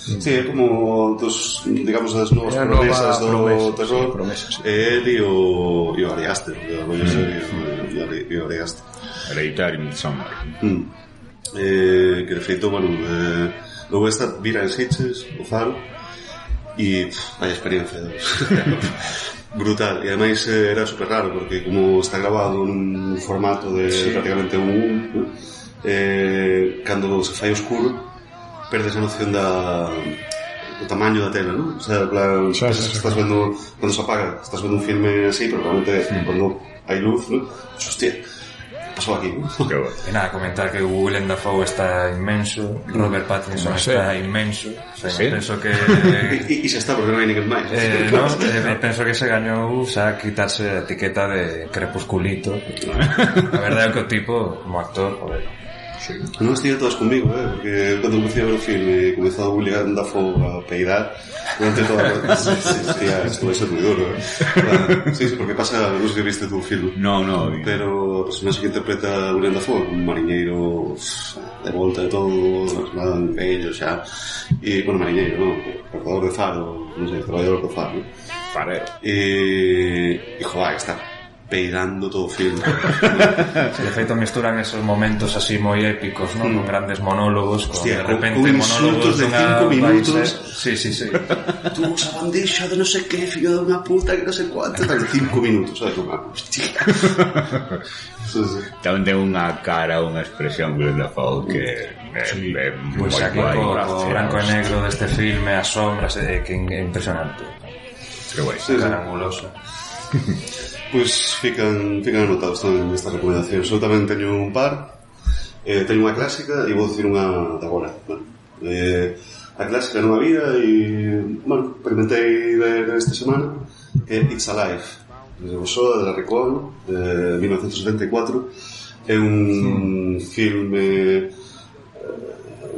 Sí, é como dos, digamos, as novas promesas do terror, el e o Ari Aster, e o Ari Aster. Hereditary Midsommar. Que de feito, bueno, logo esta vira en Sitges, o Faro, e hai experiencia brutal, e ademais era super raro porque como está grabado nun formato de prácticamente un cando se fai oscuro perdes a noción do tamaño da tela, ¿no? O sea, plan, estás vendo, cando se apaga, estás vendo un filme así, pero realmente cando hai luz, ¿no? Pues, hostia, pasou aquí, ¿no? E nada, comentar que Willem Dafoe está inmenso, Robert Pattinson está inmenso, o sea, penso que... E se está, porque non hai ninguén máis. Penso que se gañou xa quitarse a etiqueta de crepusculito. A verdade é que o tipo, como actor, joder, sí. Non estiven todas conmigo, porque cando comecei a ver o filme e comezou a William Dafoe a peidar durante toda a... Isto vai ser moi duro, Sí, porque pasa, non sei que viste tú o filme. No. Pero o personaxe que interpreta a William Dafoe, un mariñeiro de volta de todo, nada en pello xa, e, bueno, mariñeiro, non? Cortador de faro, non sei, traballador do faro, farero. E, joder, está peidando todo o filme. De feito misturan esos momentos así moi épicos, ¿no? Con grandes monólogos, hostia, de repente con insultos de 5 minutos. Sí. Tú esa bandeja de no sé qué, fillo de unha puta, que no sé cuánto, tal, 5 minutos, sabes, hostia. Tamén ten unha cara, unha expresión que é moi guai. O branco e negro deste filme, as sombras, que é impresionante. Que guai. Cara angulosa. Pois fican anotados tamén estas recomendacións. Eu tamén teño un par. Teño unha clásica e vou dicir unha de agora. A clásica non había e, bueno, experimentei ver esta semana, que é It's Alive, O Soa de la Recol, de 1974. É un filme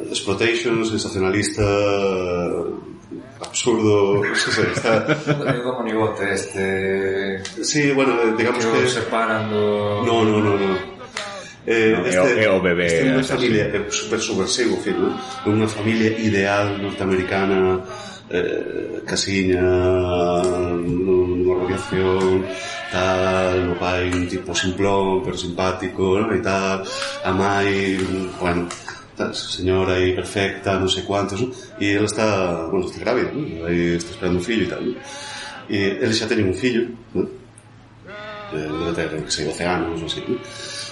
exploitation, sensacionalista, absurdo, está... do monigote Sí, bueno, digamos que... separan do... No. É o bebé. Este é unha familia, é super subversivo, filme. É unha familia ideal norteamericana, casiña, nunha radiación, tal, o pai un tipo simplón, pero simpático, ¿no? E tal, a mai, bueno, tal, señora aí perfecta, non sei cuántos, ¿no? E ela está, bueno, está grávida, ¿no? Aí está esperando un fillo e tal, ¿no? E eles xa teñen un fillo, ¿no? Debe ter, que sei, 12 anos, non sei, ¿no?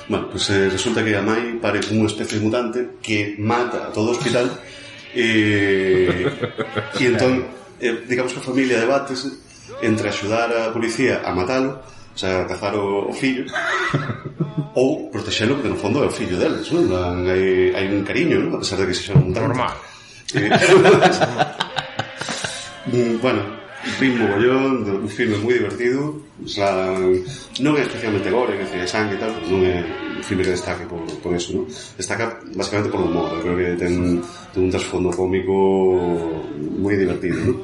Bueno, pues resulta que a mai pare con unha especie de mutante que mata a todo o hospital e entón, digamos que a familia debatese entre axudar a policía a matalo, o sea, a cazar o fillo, ou protexelo, porque no fondo é o fillo deles, ¿no? Hai un cariño, ¿no? A pesar de que se xa un mutante. Normal. Bueno, rin mogollón, un filme moi divertido, o sea, non é especialmente gore, que é sangue e tal, pero non é un filme que destaque por eso, ¿no? Destaca basicamente por o humor, creo que ten un trasfondo cómico moi divertido, ¿no?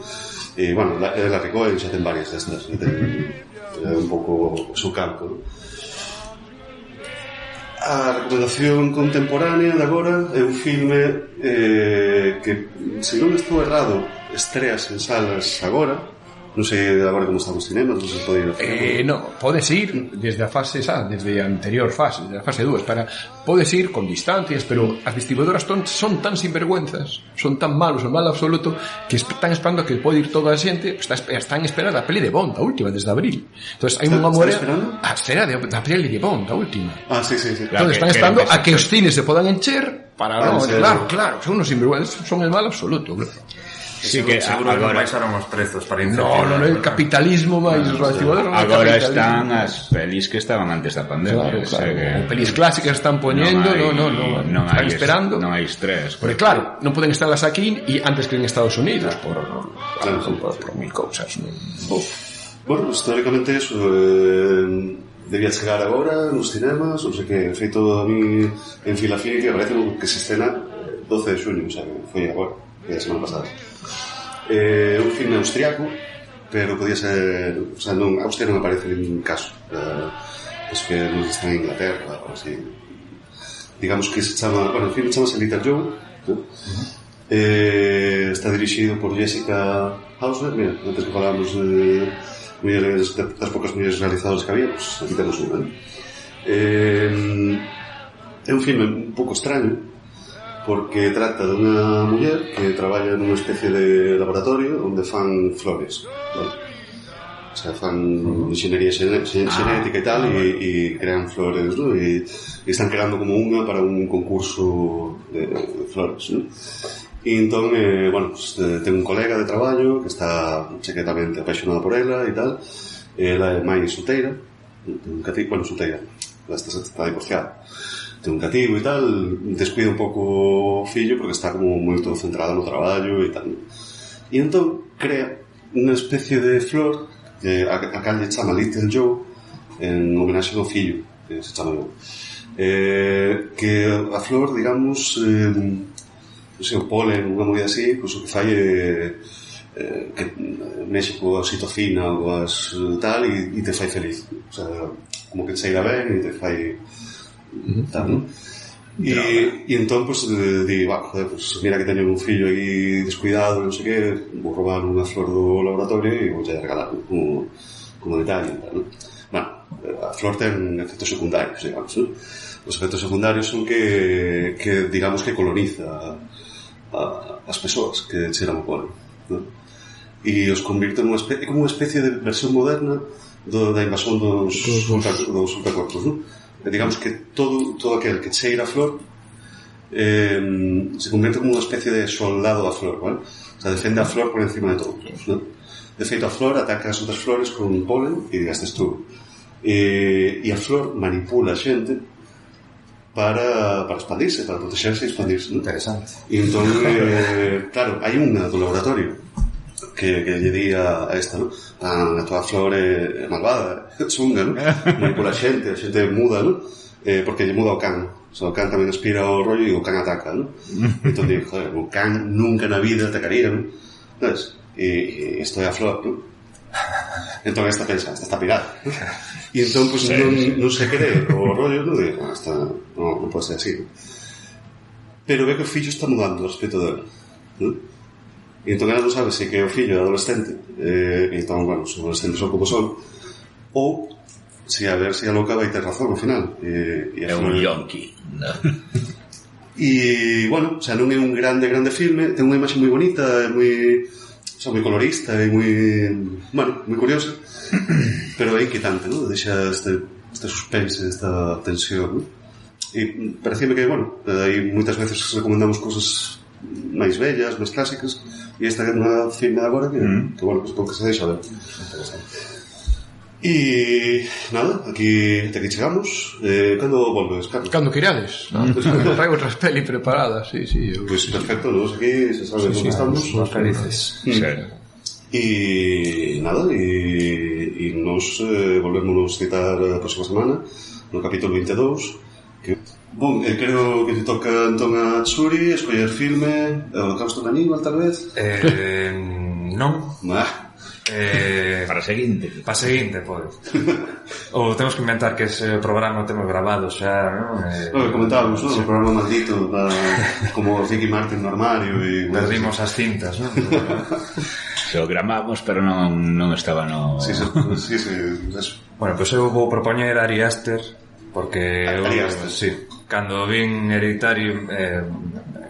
E, bueno, la Recol xa ten varias destas, ten un pouco o seu campo, ¿no? A recomendación contemporánea de agora é un filme que, se non estou errado, estreas en salas agora. Non sei agora como están os cinemas, non sei se pode ir a cinema. No, podes ir desde a fase desde a anterior fase, desde a fase 2, podes ir con distancias, pero as distribuidoras son tan sinvergüenzas, son tan malos, son mal absoluto, que están esperando que pode ir toda a xente, están esperando a peli de Bond, a última, desde abril. Entonces hai unha morea a espera da peli de Bond, a última. Sí. Entonces están esperando a que os cines se podan encher para claro, son unos sinvergüenzas, son el mal absoluto, claro. Sí, que seguro que baixaron os prezos para incentivar. No, el capitalismo máis relativo. Agora están as pelis que estaban antes da pandemia. Claro. Pelis clásicas están poñendo, non están esperando. Non hai estrés. Porque claro, non poden estarlas aquí e antes que en Estados Unidos por mil cousas. Bueno, históricamente eso debía chegar agora nos cinemas, non sei que, feito a mí en Filafilia, que parece que se escena 12 de xuño, o sea, que foi agora, que a semana pasada. Un filme austriaco, pero podía ser, o sea, non, Austria non aparece en caso, pues que non está en Inglaterra ou así. Digamos que se chama, bueno, el filme chamase Little Joe, ¿no? Está dirixido por Jessica Hausner. Mira, antes que falamos de mulleres, das pocas mulleres realizadoras que había, pues aquí temos unha, ¿no? É un filme un pouco extraño, porque trata dunha muller que traballa nunha especie de laboratorio onde fan flores, ¿vale? O sea, fan ingeniería xenética e tal, e crean flores, ¿no? E están creando como unha para un concurso de flores, ¿no? E entón, bueno, pues, ten un colega de traballo que está secretamente apaixonado por ela e tal. Ela é máis solteira, bueno, solteira, está divorciada, ten un cativo e tal, descuida un pouco o fillo porque está como moito centrada no traballo e tal. E entón crea unha especie de flor que a cal lle chama Little Joe en homenaxe ao fillo, que se chama Joe. Que a flor, digamos, non sei, o polen, unha movida así, pois o que fai que mexe coa oxitocina ou as tal e te fai feliz. O sea, como que te saíra ben e te fai tal, ¿no? E entón, pues, digo, joder, pues mira que teño un fillo aí descuidado, non sei que, vou roubar unha flor do laboratorio e vou a regalar como detalle, tal, ¿no? Bueno, a flor ten efectos secundarios, digamos, ¿no? Os efectos secundarios son que digamos que coloniza as persoas que cheran o polen, ¿no? E os convirte nunha especie, como unha especie de versión moderna da invasión dos ultracorpos, ¿no? Digamos que todo aquel que cheira a flor se convierte como unha especie de soldado da flor, ¿vale? O sea, defende a flor por encima de todo, ¿no? De feito, a flor ataca as outras flores con polen e as destrue. E a flor manipula a xente para expandirse, para protexerse e expandirse, ¿no? Interesante. E entón, claro, hai unha do laboratorio que lle di a esta, ¿no? A tua flor é malvada, chunga, ¿no? Manipula a xente muda, ¿no? Porque lle muda o can. O sea, o can tamén aspira ao rollo e o can ataca, ¿no? Entón digo, joder, o can nunca na vida atacaría, ¿no? ¿Sabes? E isto é a flor, ¿no? Entón esta pensa, esta está pirada. E entón, pues, non se quere o rollo, ¿no? Digo, esta non pode ser así, ¿no? Pero ve que o fillo está mudando respecto dela, ¿no? E entón ela non sabe se que o fillo é adolescente, e entón, bueno, os adolescentes son como son, ou si a ver se a loca vai ter razón ao final. É un yonki, ¿no? E, bueno, o sea, non é un grande filme, ten unha imaxe moi bonita, é moi, o sea, moi colorista e moi, bueno, moi curiosa, pero é inquietante, ¿no? Deixa este suspense, esta tensión, ¿no? E parecíme que, bueno, aí moitas veces recomendamos cosas máis bellas, máis clásicas, e esta é unha filme de agora que bueno, que pouco se deixa ver. Interesante. E nada, aquí chegamos. Cando volves, Carlos? Cando quirades. Traigo outras peli preparadas, sí. Pois perfecto, nos aquí se sabe onde estamos. Nos felices. E nada, e nos volvemos citar a próxima semana no capítulo 22 que... Bon, creo que te toca entón a Tsuri escoller filme O Holocausto Caníbal, tal vez? Non. Para seguinte, pode. Ou temos que inventar que ese programa o temos grabado xa, non? Que comentábamos, non? O programa maldito como Ricky Martin no armario e... Perdimos as cintas, non? Se o gramamos, pero non estaba no... Sí, eso. Bueno, pois eu vou propoñer Ari Aster, porque cando vin Hereditario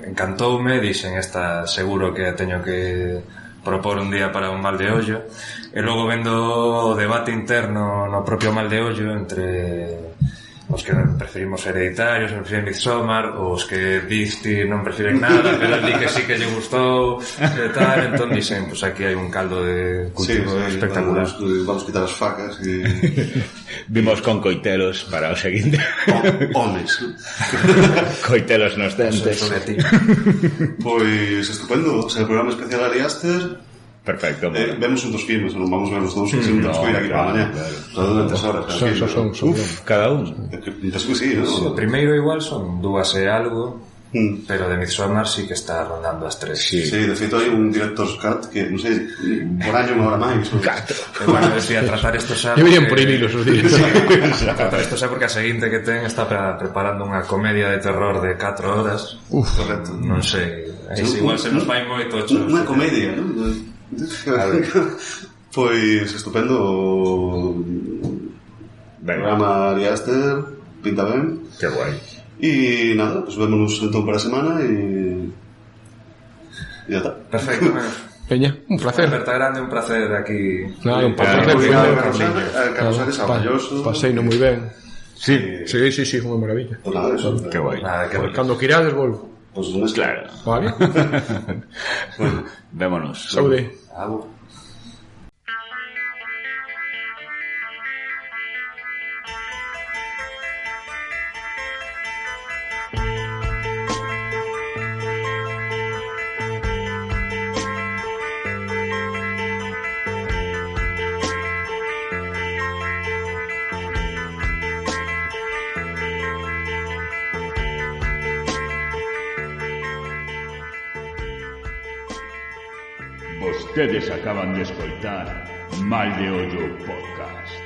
encantoume, dixen esta seguro que teño que propor un día para un mal de ollo, e logo vendo o debate interno no propio mal de ollo entre os que preferimos Hereditarios, os que prefiren Midsommar, os que diste non prefiren nada, pero el di que sí que lle gustou e tal, entón dixen, pues aquí hai un caldo de cultivo espectacular. Vamos quitar as facas e... Vimos con coitelos para o seguinte. Homes. Coitelos nos dentes. Pois estupendo, o sea, el programa especial Ari Aster. Perfecto. Vemos un dos filmes, non vamos a ver os dous, que non temos que ir aquí para mañá. Todo durante as horas. Son cada un. Penso que sí, non? O primeiro igual son 2 e algo, pero de Midsommar sí que está rondando as 3. Sí, de feito hai un director's cut que, non sei, por año unha hora máis. 4. Bueno, decía, tratar esto xa... Deberían prohibilos os días. Tratar isto xa porque a seguinte que ten está preparando unha comedia de terror de 4 horas. Correcto. Non sei, igual se nos vai moito. Unha comedia, non? Pois estupendo o programa Ari Aster, pinta ben. Que guai. E nada, pues vémonos entón para a semana e ya está. Perfecto. Peña, un placer. Berta Grande, un placer aquí. Claro, un placer. Carlos Ares, maravilloso. Paseino moi ben. Sí, unha maravilla. Pues nada, eso. Que guai. Cando quirades volvo. Pues un mes. Claro. Vale. Bueno, vémonos. Saúde. Agur. Vostedes acaban de escoitar Mal de Ollo Podcast.